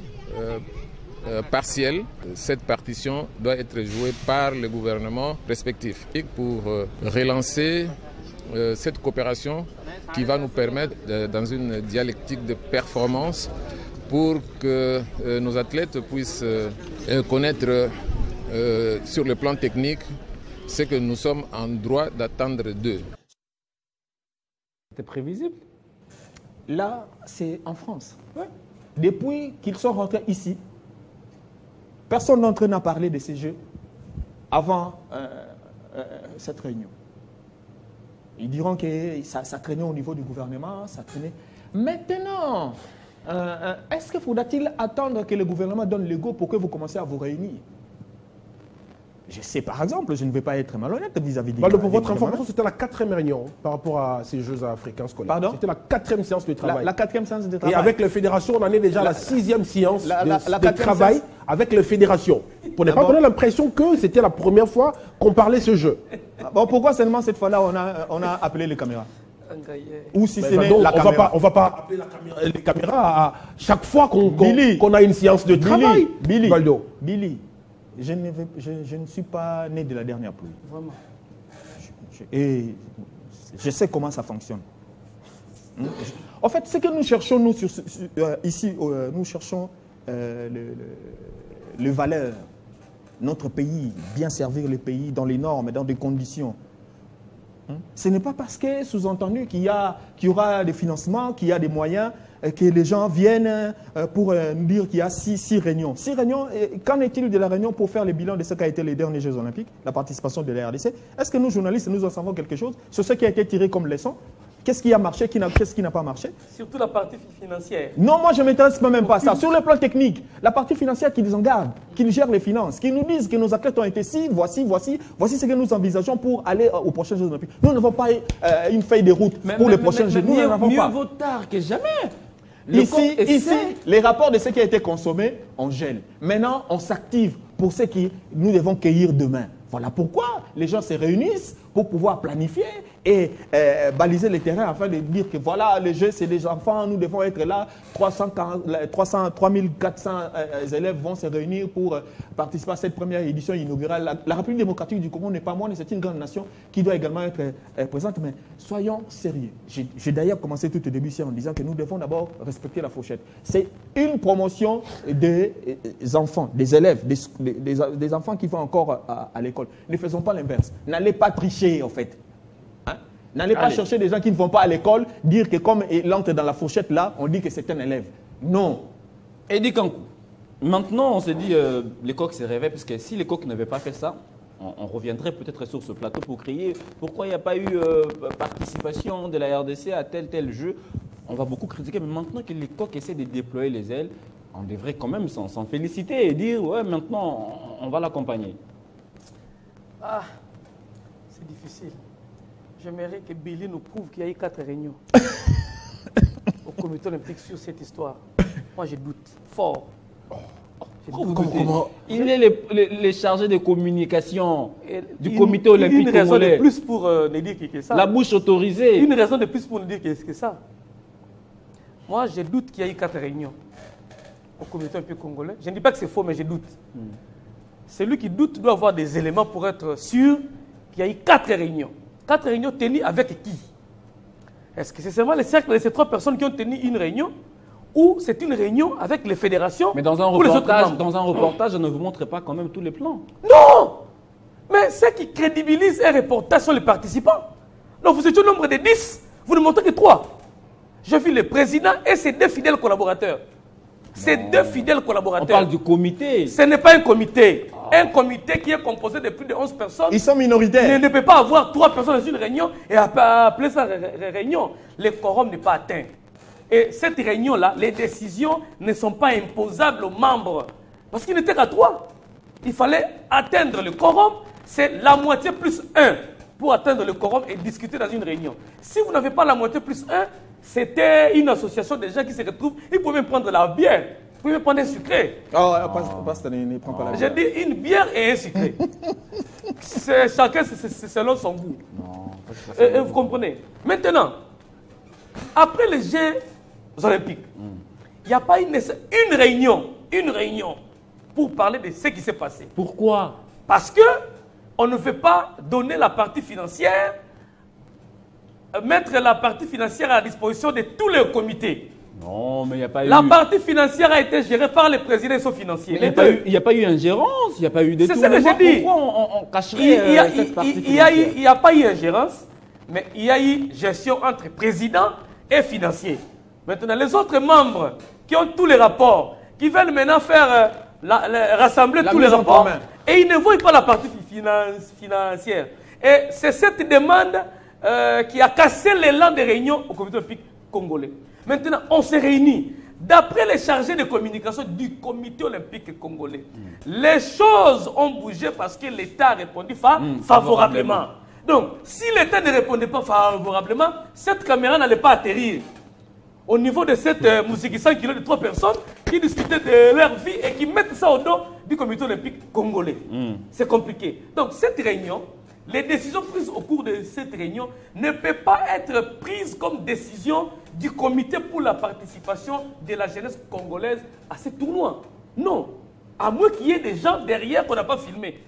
partiel. Cette partition doit être jouée par les gouvernements respectifs pour relancer cette coopération qui va nous permettre, dans une dialectique de performance, pour que nos athlètes puissent connaître sur le plan technique ce que nous sommes en droit d'attendre d'eux. C'était prévisible. Là, c'est en France. Ouais. Depuis qu'ils sont rentrés ici, personne d'entre eux n'a parlé de ces jeux avant cette réunion. Ils diront que ça traînait au niveau du gouvernement, ça traînait. Maintenant, est-ce qu'il faudra-t-il attendre que le gouvernement donne le go pour que vous commenciez à vous réunir? Je sais, par exemple, je ne vais pas être malhonnête vis-à-vis des... Pour votre information, c'était la 4e réunion par rapport à ces Jeux africains scolaires. Pardon? C'était la 4e séance de travail. La 4e séance de travail. Et avec les fédérations, on en est déjà à la 6e séance de travail avec les fédérations. Pour ne pas donner l'impression que c'était la première fois qu'on parlait ce jeu. Bon, pourquoi seulement cette fois-là, on a appelé les caméras? Ou si c'est donc, la caméra. On ne va pas appeler les caméras à chaque fois qu'on a une séance de travail. Billy, je ne suis pas né de la dernière pluie. Vraiment. Et je sais comment ça fonctionne. En fait, ce que nous cherchons, nous, ici, nous cherchons les valeurs. Notre pays, bien servir le pays dans les normes, dans des conditions. Ce n'est pas parce que, sous-entendu, qu'il y aura des financements, qu'il y a des moyens, que les gens viennent pour nous dire qu'il y a 6 réunions. 6 réunions, qu'en est-il de la réunion pour faire le bilan de ce qu'a été les derniers Jeux Olympiques, la participation de la RDC? Est-ce que nous, journalistes, nous en savons quelque chose sur ce qui a été tiré comme leçon? Qu'est-ce qui a marché, qu'est-ce qui n'a pas marché? Surtout la partie financière. Non, moi je ne m'intéresse même pas à ça. Sur le plan technique, la partie financière qui nous en garde, qui gère les finances, qui nous disent que nos athlètes ont été voici ce que nous envisageons pour aller aux prochains Jeux Olympiques. Nous n'avons pas une feuille de route pour les prochains Jeux. Nous n'en avons pas. Mieux vaut tard que jamais. Ici, les rapports de ce qui a été consommé, on gèle. Maintenant, on s'active pour ce que nous devons cueillir demain. Voilà pourquoi les gens se réunissent pour pouvoir planifier et baliser les terrains afin de dire que voilà, les Jeux, c'est des enfants, nous devons être là. 3400 élèves vont se réunir pour participer à cette première édition inaugurale. La République démocratique du Congo n'est pas moindre, c'est une grande nation qui doit également être présente. Mais soyons sérieux. J'ai d'ailleurs commencé tout au début ici en disant que nous devons d'abord respecter la fourchette. C'est une promotion des enfants, des élèves, des enfants qui vont encore à l'école. Ne faisons pas l'inverse. N'allez pas tricher, en fait. N'allez pas chercher des gens qui ne vont pas à l'école, dire que comme il entre dans la fourchette là, on dit que c'est un élève. Non. Eddie Kankou, maintenant on se dit les coqs se réveillent, parce que si les coqs n'avaient pas fait ça, on reviendrait peut-être sur ce plateau pour crier pourquoi il n'y a pas eu participation de la RDC à tel jeu. On va beaucoup critiquer, mais maintenant que les coqs essaient de déployer les ailes, on devrait quand même s'en féliciter et dire ouais, maintenant on va l'accompagner. Ah, c'est difficile. J'aimerais que Billy nous prouve qu'il y a eu 4 réunions au comité olympique sur cette histoire. Moi, je doute fort. Comment il est les chargés de communication du comité olympique congolais. Une raison de plus pour ne dire que ça. La bouche autorisée. Une raison de plus pour ne dire que c'est ça. Moi, je doute qu'il y ait eu 4 réunions au comité olympique congolais. Je ne dis pas que c'est faux, mais je doute. Celui qui doute doit avoir des éléments pour être sûr qu'il y a eu 4 réunions. 4 réunions tenues avec qui? Est-ce que c'est seulement les cercles de ces 3 personnes qui ont tenu une réunion ou c'est une réunion avec les fédérations? Mais dans un reportage, je ne vous montre pas quand même tous les plans. Non! Mais ce qui crédibilise un reportage sont les participants. Donc vous étiez au nombre de 10, vous ne montrez que 3. J'ai vu le président et ses 2 fidèles collaborateurs. Ces 2 fidèles collaborateurs. On parle du comité. Ce n'est pas un comité. Un comité qui est composé de plus de 11 personnes. Ils sont minoritaires. Ne peut pas avoir 3 personnes dans une réunion et appeler ça réunion. Le quorum n'est pas atteint. Et cette réunion-là, les décisions ne sont pas imposables aux membres. Parce qu'il n'était qu'à 3. Il fallait atteindre le quorum. C'est la moitié plus 1 pour atteindre le quorum et discuter dans une réunion. Si vous n'avez pas la moitié plus 1, c'était une association de gens qui se retrouvent. Ils pouvaient même prendre la bière. Ils pouvaient même prendre un sucré. Pasteur ne prend pas la J'ai bière. dit une bière et un sucré. Chacun, c'est selon son goût. Et vous comprenez? Maintenant, après les Jeux olympiques, il n'y a pas une réunion pour parler de ce qui s'est passé. Pourquoi? Parce que on ne veut pas donner la partie financière, mettre la partie financière à la disposition de tous les comités. Non, mais il n'y a pas eu... La partie financière a été gérée par les présidents et son financiers. Il n'y a pas eu ingérence, il n'y a pas eu détournement. C'est ce que j'ai dit. Pourquoi on cacherait cette partie financière? Il n'y a pas eu ingérence, mais il y a eu gestion entre président et financier. Maintenant, les autres membres qui ont tous les rapports, qui veulent maintenant faire rassembler tous les rapports, et ils ne voient pas la partie financière. Et c'est cette demande qui a cassé l'élan des réunions au comité olympique congolais. Maintenant, on s'est réunis. D'après les chargés de communication du comité olympique congolais, les choses ont bougé parce que l'État a répondu favorablement. Donc, si l'État ne répondait pas favorablement, cette caméra n'allait pas atterrir. Au niveau de cette musique 100 kilos de 3 personnes qui discutaient de leur vie et qui mettent ça au dos du comité olympique congolais. C'est compliqué. Donc, cette réunion, les décisions prises au cours de cette réunion ne peuvent pas être prises comme décision du comité pour la participation de la jeunesse congolaise à ce tournoi. Non. À moins qu'il y ait des gens derrière qu'on n'a pas filmé.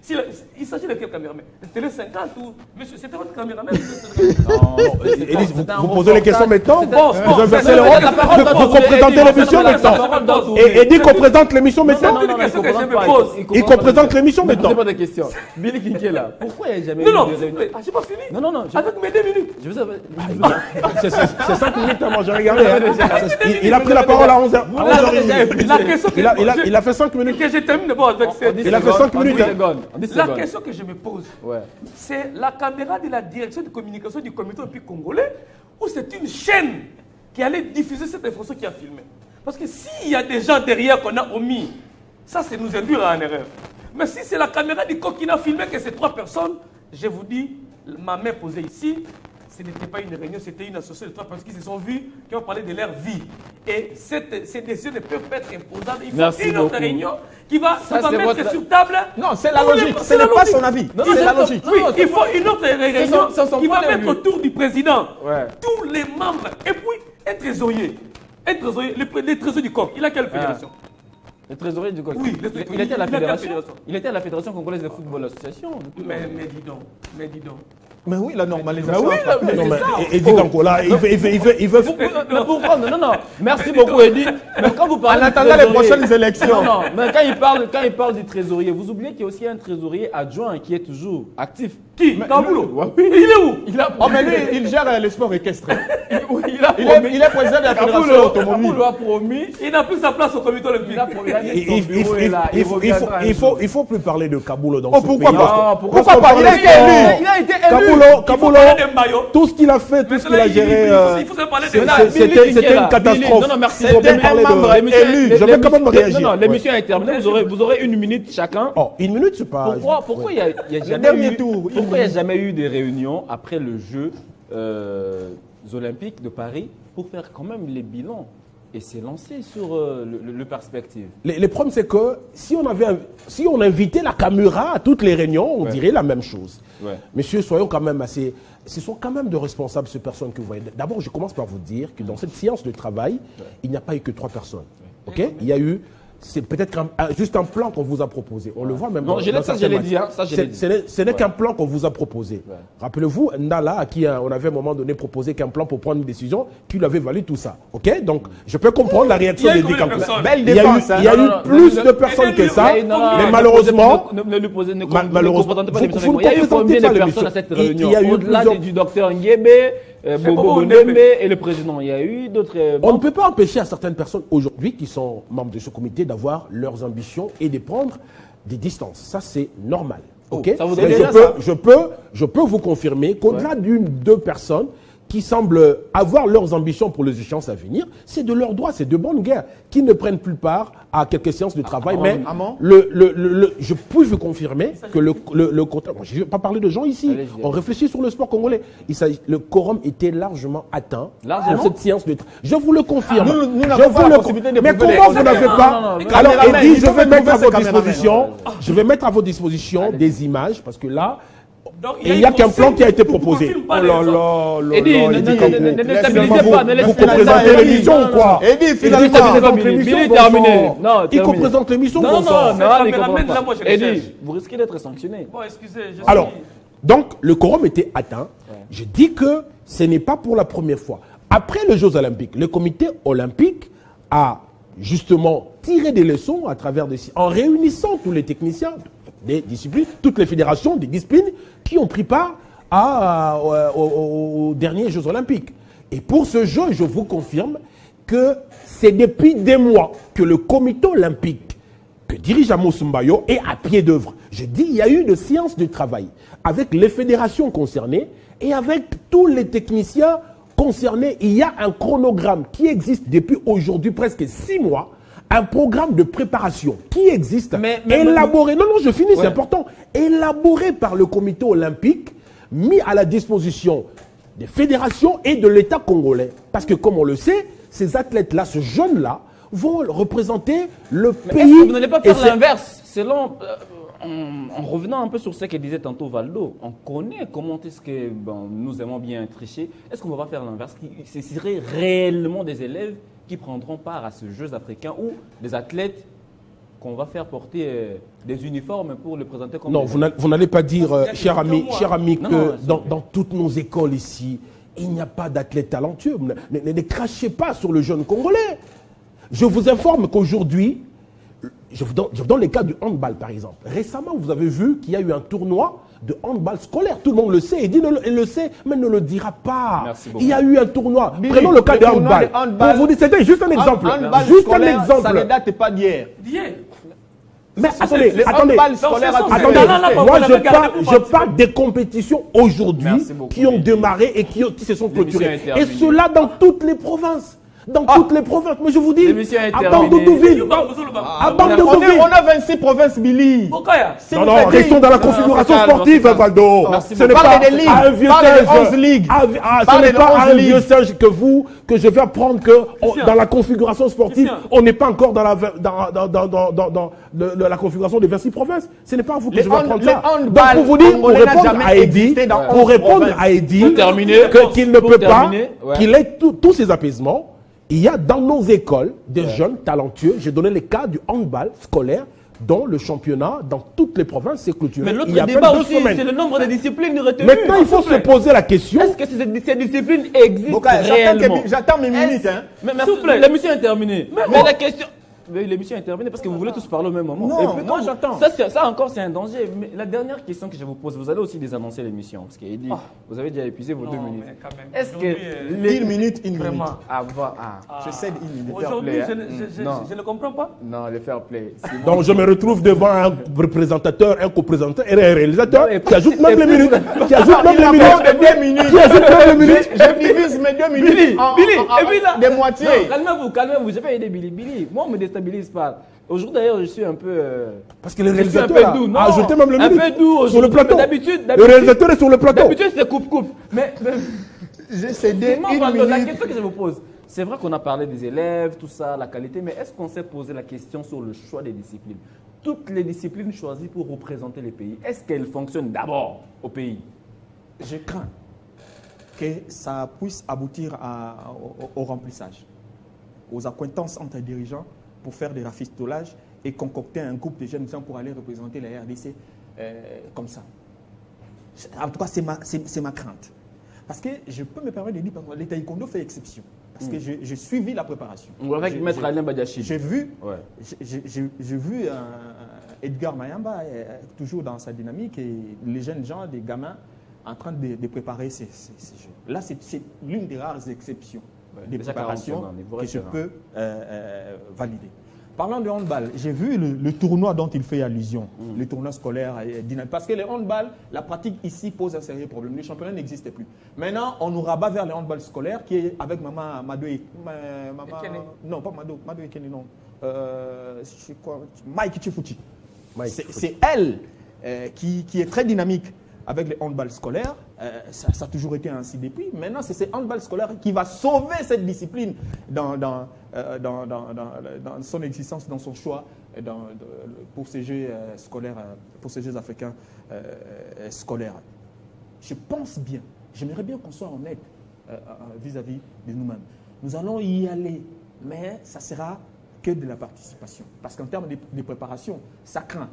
Il s'agit de quel caméraman? De Télé 50 ou... Monsieur, c'était votre caméraman? Non, Élise, vous posez les questions maintenant. Vous inversez le rôle. Vous présentez l'émission maintenant. Et dit qu'on présente l'émission maintenant. Et qu'on présente l'émission maintenant. Ne posez pas de questions. Billy Kinkela, pourquoi il n'y a jamais eu Non, de réunion? j'ai pas fini. Non. Avec mes 2 minutes. Je vous avais... C'est 5 minutes, moi j'ai regardé. Il a pris la parole à 11h. La question que Il a fait 5 minutes. je termine d'abord avec cette... Il a fait 5 minutes. La question que je me pose, c'est la caméra de la direction de communication du comité olympique congolais ou c'est une chaîne qui allait diffuser cette information qui a filmé? Parce que s'il y a des gens derrière qu'on a omis, ça c'est nous induire en erreur. Mais si c'est la caméra du coq qui n'a filmé que ces 3 personnes, je vous dis, ma main posée ici, ce n'était pas une réunion, c'était une association de 3 personnes qui se sont vues, qui ont parlé de leur vie. Et ces décisions ne peuvent pas être imposables. Il faut une autre réunion qui va mettre sur table. Non, c'est la logique. Ce n'est pas son avis. C'est la logique. Oui, il faut une autre réunion qui va mettre autour du président tous les membres. Et puis, un trésorier. Le trésorier du COC. Il a quelle fédération? Le trésorier du COC. Oui, il était à la fédération. Il était à la Fédération congolaise de football association. Mais dis donc. Mais oui, la normalisation. Et dit qu'Angola, il veut. Mais pourquoi? Non. Merci beaucoup, Eddy. Mais quand vous parlez. En attendant les prochaines élections. Non. Mais quand il parle du trésorier, vous oubliez qu'il y a aussi un trésorier adjoint qui est toujours actif. Qui? Kaboulou. Oui. Il est où? Oh, mais lui, il gère le sport équestre. Il est président de la fédération automobile. Kaboulou a promis. Il n'a plus sa place au comité olympique. Il faut plus parler de Kaboulou dans ce pays. Pourquoi pas? Il a été élu. Kaboulou, tout ce qu'il a fait, tout ce qu'il a géré, c'était une catastrophe. Non, merci. C'était un membre élu. Je vais quand même réagir. Non, l'émission est terminée. Vous aurez 1 minute chacun. Oh, 1 minute, c'est pas. Pourquoi il n'y a jamais eu des réunions après le jeu olympique de Paris pour faire quand même les bilans et s'est lancé sur le perspective. Les problèmes, c'est que si on invitait la caméra à toutes les réunions, on dirait la même chose. Ouais. Messieurs, soyons quand même assez... Ce sont quand même de responsables, ces personnes que vous voyez. D'abord, je commence par vous dire que dans cette séance de travail, il n'y a pas eu que 3 personnes. Ok? Il y a eu... C'est peut-être juste un plan qu'on vous a proposé. On le voit même Non, dans ça, je l'ai dit. Hein, ça, je l'ai dit. Ce n'est qu'un plan qu'on vous a proposé. Ouais. Rappelez-vous, Ndala, à qui on avait à un moment donné proposé qu'un plan pour prendre une décision, qui lui avait valu tout ça. Ok? Donc, je peux comprendre la réaction des campagnes. Belle défense. Il y a eu plus de personnes que ça, mais malheureusement... Ne lui posez malheureusement, pas des vous ne Il y a eu combien de représentez pas personnes à cette l'émission. réunion? Il y a eu Au-delà plusieurs- du docteur Nguebe, Bobo Ndembe et le président. Il y a eu d'autres... On ne peut pas empêcher à certaines personnes aujourd'hui qui sont membres de ce comité d'avoir leurs ambitions et de prendre des distances. Ça, c'est normal. Ok? ça voudrait Mais dire je peux vous confirmer qu'au-delà deux personnes qui semblent avoir leurs ambitions pour les échéances à venir, c'est de leur droit, c'est de bonne guerre, qui ne prennent plus part à quelques séances de travail. Mais je peux vous confirmer que le contrat... Je ne vais pas parler de gens ici. Allez-y. On réfléchit sur le sport congolais. Le quorum était largement atteint Largement. pour cette séance de travail. Je vous le confirme. Nous n'avons pas la possibilité de Mais prouver comment les vous n'avez non, pas... non, Alors, caméramans, Eddy, ils je peuvent vais mettre à trouver votre ces caméramans. disposition... Je vais mettre à votre disposition des images, parce que là... Donc, Il n'y a qu'un plan qui a été proposé. Oh là là. Eddy, ne déstabilisez pas, ne Vous laissez co-présentez Eddy, l'émission ou quoi Eddy, Eddy, finalement, terminé, présente Billy, l'émission, Billy, bon terminé. sang. Non, Il terminé. co-présente l'émission, Non, bon non, sang. non, il caméraman, comprend là, pas. moi, je le Eddy, cherche. vous risquez d'être sanctionné. Bon, excusez. Alors, donc, le quorum était atteint. Je dis que ce n'est pas pour la première fois. Après les Jeux Olympiques, le comité olympique a justement tiré des leçons à travers en réunissant tous les techniciens des disciplines, toutes les fédérations des disciplines qui ont pris part aux derniers Jeux Olympiques. Et pour ce jeu, je vous confirme que c'est depuis des mois que le comité olympique que dirige Amos Mbayo est à pied d'œuvre. Je dis, il y a eu de séances de travail avec les fédérations concernées et avec tous les techniciens concernés. Il y a un chronogramme qui existe depuis aujourd'hui presque 6 mois, un programme de préparation qui existe, élaboré, non, je finis, c'est important, élaboré par le comité olympique, mis à la disposition des fédérations et de l'État congolais. Parce que comme on le sait, ces athlètes-là, ce jeune-là, vont représenter le pays. Est-ce que vous n'allez pas faire et c'est- l'inverse? Selon, en revenant un peu sur ce que disait tantôt Valdo, on connaît comment est-ce que nous aimons bien tricher. Est-ce qu'on ne va pas faire l'inverse? Ce serait réellement des élèves qui prendront part à ces Jeux africains ou des athlètes qu'on va faire porter des uniformes pour le présenter comme... Non, vous n'allez pas dire, cher ami, Non, que non, dans toutes nos écoles ici, il n'y a pas d'athlètes talentueux. Ne crachez pas sur le jeune Congolais. Je vous informe qu'aujourd'hui, je vous donne le cas du handball par exemple. Récemment, vous avez vu qu'il y a eu un tournoi de handball scolaire. Tout le monde le sait. Il le sait, mais ne le dira pas. Merci beaucoup. Il y a eu un tournoi. Billy, Prenons le cas le de tournoi handball. de handball. Pour vous dire, c'était juste un exemple. Handball Juste un scolaire, ça ne exemple. date pas d'hier. Mais attendez, Le attendez. handball scolaire a Attendez, Non, non, non, moi non, je parle des compétitions aujourd'hui Merci beaucoup, qui ont Billy. démarré et qui se sont L'émission clôturées. est Et terminée. cela dans toutes les provinces. Dans toutes les provinces. Mais je vous dis, L'émission est à terminée. Bandoudoville, à Bandoudoville. On a 26 provinces, Billy. Si Non, vous non, faites- restons dans la configuration calme, sportive, calme. Valdo. Merci Ce n'est beaucoup. pas Parlez des ligues, à un vieux parlez des singe. 11 ligues. Ce Parlez n'est des pas à 11 un vieux ligues. singe que je vais apprendre que dans la configuration sportive, on n'est pas encore dans la configuration des 26 provinces. Ce n'est pas à vous que je vais apprendre ça. handball Donc pour vous dire, pour congolais n'a répondre jamais à Eddy, existé dans pour 11 répondre provinces. à Eddy, Pour terminer, qu'il ne pour peut pas, terminer, ouais. qu'il ait tous ces apaisements. Il y a dans nos écoles des jeunes talentueux. J'ai donné les cas du handball scolaire dont le championnat dans toutes les provinces s'est clôturé. Mais il l'autre y a à peine débat 2 aussi, semaines. c'est le nombre de disciplines retenues. Maintenant, il faut se poser la question. Est-ce que ces disciplines existent Boka, réellement? j'attends mes minutes. Hein. Mais S'il vous plaît. l'émission est terminée. Mais la question... Mais l'émission est terminée parce que vous voulez tous parler au même moment. Non, Et puis, moi, donc, j'attends. Ça encore, c'est un danger. Mais la dernière question que je vous pose, vous allez aussi désannoncer l'émission. Parce qu'il dit, vous avez déjà épuisé vos 2 minutes. Est-ce que... Une minute. Vraiment. Je cède une minute. Aujourd'hui, fair play, je ne comprends pas. Non, le fair play. Donc je me retrouve devant un représentateur, un co-présentateur et un réalisateur qui ajoute même les minutes. Qui ajoute même les minutes. Qui ajoute même les minutes. Je divise mes 2 minutes Billy, en- et puis là... des moitiés. Non, calmez-vous, j'ai pas aidé Billy. Billy, moi on me déstabilise pas. Aujourd'hui d'ailleurs, je suis un peu... Parce que le je suis un réalisateur peu doux, non. a ajouté même les Un minutes. peu doux Sur le aujourd'hui, plateau. mais d'habitude- Le réalisateur est sur le plateau. D'habitude, c'est coupe-coupe. Mais J'ai cédé moi, une la minute. question que je vous pose, C'est vrai qu'on a parlé des élèves, tout ça, la qualité, mais est-ce qu'on s'est posé la question sur le choix des disciplines? Toutes les disciplines choisies pour représenter les pays, est-ce qu'elles fonctionnent d'abord au pays? Je crains que ça puisse aboutir au remplissage, aux accointances entre dirigeants pour faire des rafistolages et concocter un groupe de jeunes gens pour aller représenter la RDC comme ça. En tout cas, c'est ma crainte. Parce que je peux me permettre de dire que le taekwondo fait exception. Parce que j'ai suivi la préparation. Avec Maître Alain Badiachil. J'ai vu, Edgar Mayamba, toujours dans sa dynamique, et les jeunes gens, des gamins, en train de préparer ces jeux. Là, c'est l'une des rares exceptions des préparations que je peux valider. Parlant de handball, j'ai vu le tournoi dont il fait allusion, le tournoi scolaire dynamique. Parce que le handball, la pratique ici pose un sérieux problème. Le championnat n'existe plus. Maintenant, on nous rabat vers le handball scolaire qui est avec maman Mado non, pas Mado Ekene, non. Mike Chifuchi. C'est elle qui est très dynamique avec le handball scolaire. Ça a toujours été ainsi depuis. Maintenant, c'est ce handball scolaire qui va sauver cette discipline dans son existence, dans son choix pour ces jeux scolaires, pour ces jeux africains scolaires. Je pense bien, j'aimerais bien qu'on soit honnête vis-à-vis de nous-mêmes. Nous allons y aller, mais ça sera que de la participation. Parce qu'en termes de préparation, ça craint.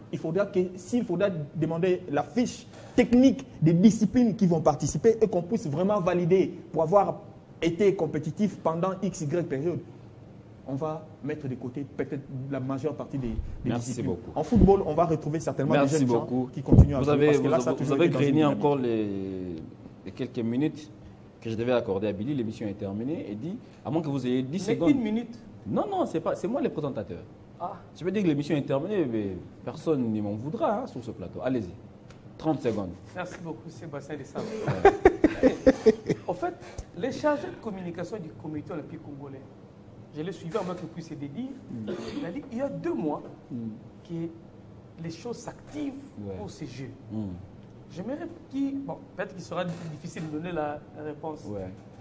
S'il faudra demander la fiche technique des disciplines qui vont participer et qu'on puisse vraiment valider pour avoir été compétitif pendant XY période, on va mettre de côté peut-être la majeure partie des disciplines. Beaucoup. En football, on va retrouver certainement des jeunes gens qui continuent à jouer. Vous avez grainé encore les quelques minutes que je devais accorder à Billy. L'émission est terminée et dit, à moins que vous ayez 10 secondes. Une minute. Non, c'est moi le présentateur. Ah. Je veux dire que l'émission est terminée, mais personne ne m'en voudra sur ce plateau. Allez-y, 30 secondes. Merci beaucoup, Sébastien Dessam. En fait, les chargés de communication du comité olympique congolais, je l'ai suivi avant que puisse dire, il a dit il y a 2 mois que les choses s'activent pour ces Jeux. J'aimerais peut-être qu'il sera difficile de donner la réponse.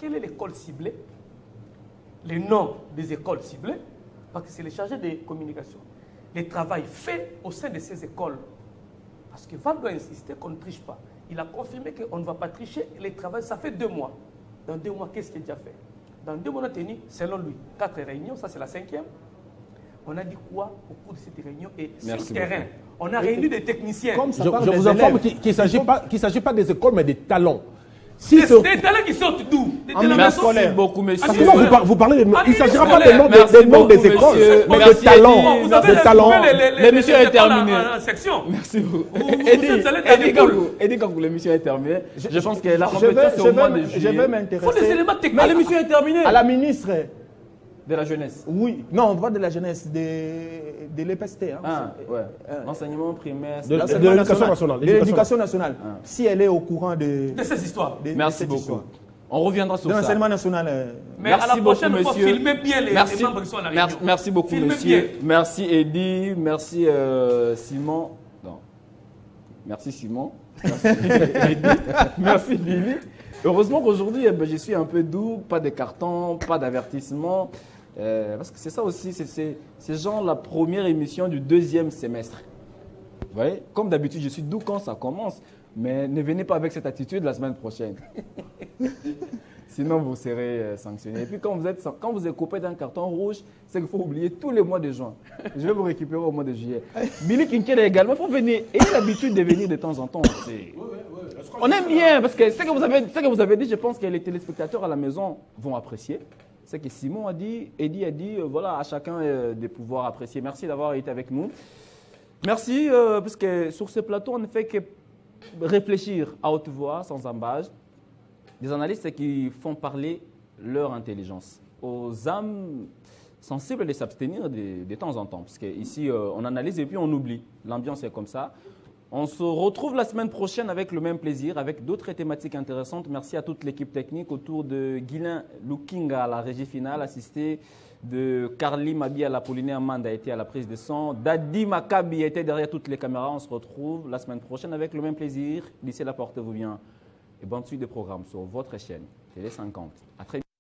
Quelle est l'école ciblée? Les noms des écoles ciblées, parce que c'est les chargés de communication. Le travail fait au sein de ces écoles. Parce que Val doit insister qu'on ne triche pas. Il a confirmé qu'on ne va pas tricher. Le travail, ça fait 2 mois. Dans 2 mois, qu'est-ce qui est déjà fait? Dans 2 mois, on a tenu, selon lui, 4 réunions. Ça, c'est la 5e. On a dit quoi au cours de cette réunion? Et sur le terrain, on a réuni des techniciens. Je vous informe qu'il ne s'agit pas des écoles, mais des talents. Des talents qui sortent d'où? Merci beaucoup, monsieur. Vous parlez il ne s'agira pas des noms des écoles, mais de talents. Vous avez retrouvé l'émission est terminée. Merci beaucoup. Eddie, quand l'émission est terminée, je pense que la compétition au mois de juillet. Je vais m'intéresser. Il faut des éléments techniques. Mais l'émission est terminée. À la ministre. De la jeunesse. Oui, non, pas de la jeunesse, de l'EPST. Enseignement primaire. De l'éducation nationale. De l'éducation nationale. Si elle est au courant de ces histoires. Merci beaucoup. On reviendra sur ça. De l'enseignement national. Mais à la prochaine fois, filmez bien les membres qui sont à la réunion. Merci beaucoup, monsieur. Merci, Eddie. Merci, Simon. Non. Merci, Simon. Merci, Eddie. Merci, Billy. Heureusement qu'aujourd'hui, je suis un peu doux. Pas de carton, pas d'avertissement. Parce que c'est ça aussi, c'est genre la première émission du 2e semestre. Vous voyez, comme d'habitude, je suis doux quand ça commence, mais ne venez pas avec cette attitude la semaine prochaine. Sinon, vous serez sanctionné. Et puis, quand vous êtes coupé d'un carton rouge, c'est qu'il faut oublier tous les mois de juin. Je vais vous récupérer au mois de juillet. Billy Kinkele également, il faut venir. Ayez l'habitude de venir de temps en temps. On aime bien, parce que ce que vous avez dit, je pense que les téléspectateurs à la maison vont apprécier. C'est que Simon a dit, Eddie a dit, voilà, à chacun de pouvoir apprécier. Merci d'avoir été avec nous. Merci, parce que sur ce plateau, on ne fait que réfléchir à haute voix, sans embâge. Des analystes qui font parler leur intelligence. Aux âmes sensibles de s'abstenir de temps en temps. Parce qu'ici, on analyse et puis on oublie. L'ambiance est comme ça. On se retrouve la semaine prochaine avec le même plaisir, avec d'autres thématiques intéressantes. Merci à toute l'équipe technique autour de Guilain Lukinga à la régie finale, assisté de Carly Mabi à l'Apollinaire Manda a été à la prise de son. Dadi Makabi était derrière toutes les caméras. On se retrouve la semaine prochaine avec le même plaisir. D'ici là, portez-vous bien et bonne suite de programmes sur votre chaîne Télé 50. À très bientôt.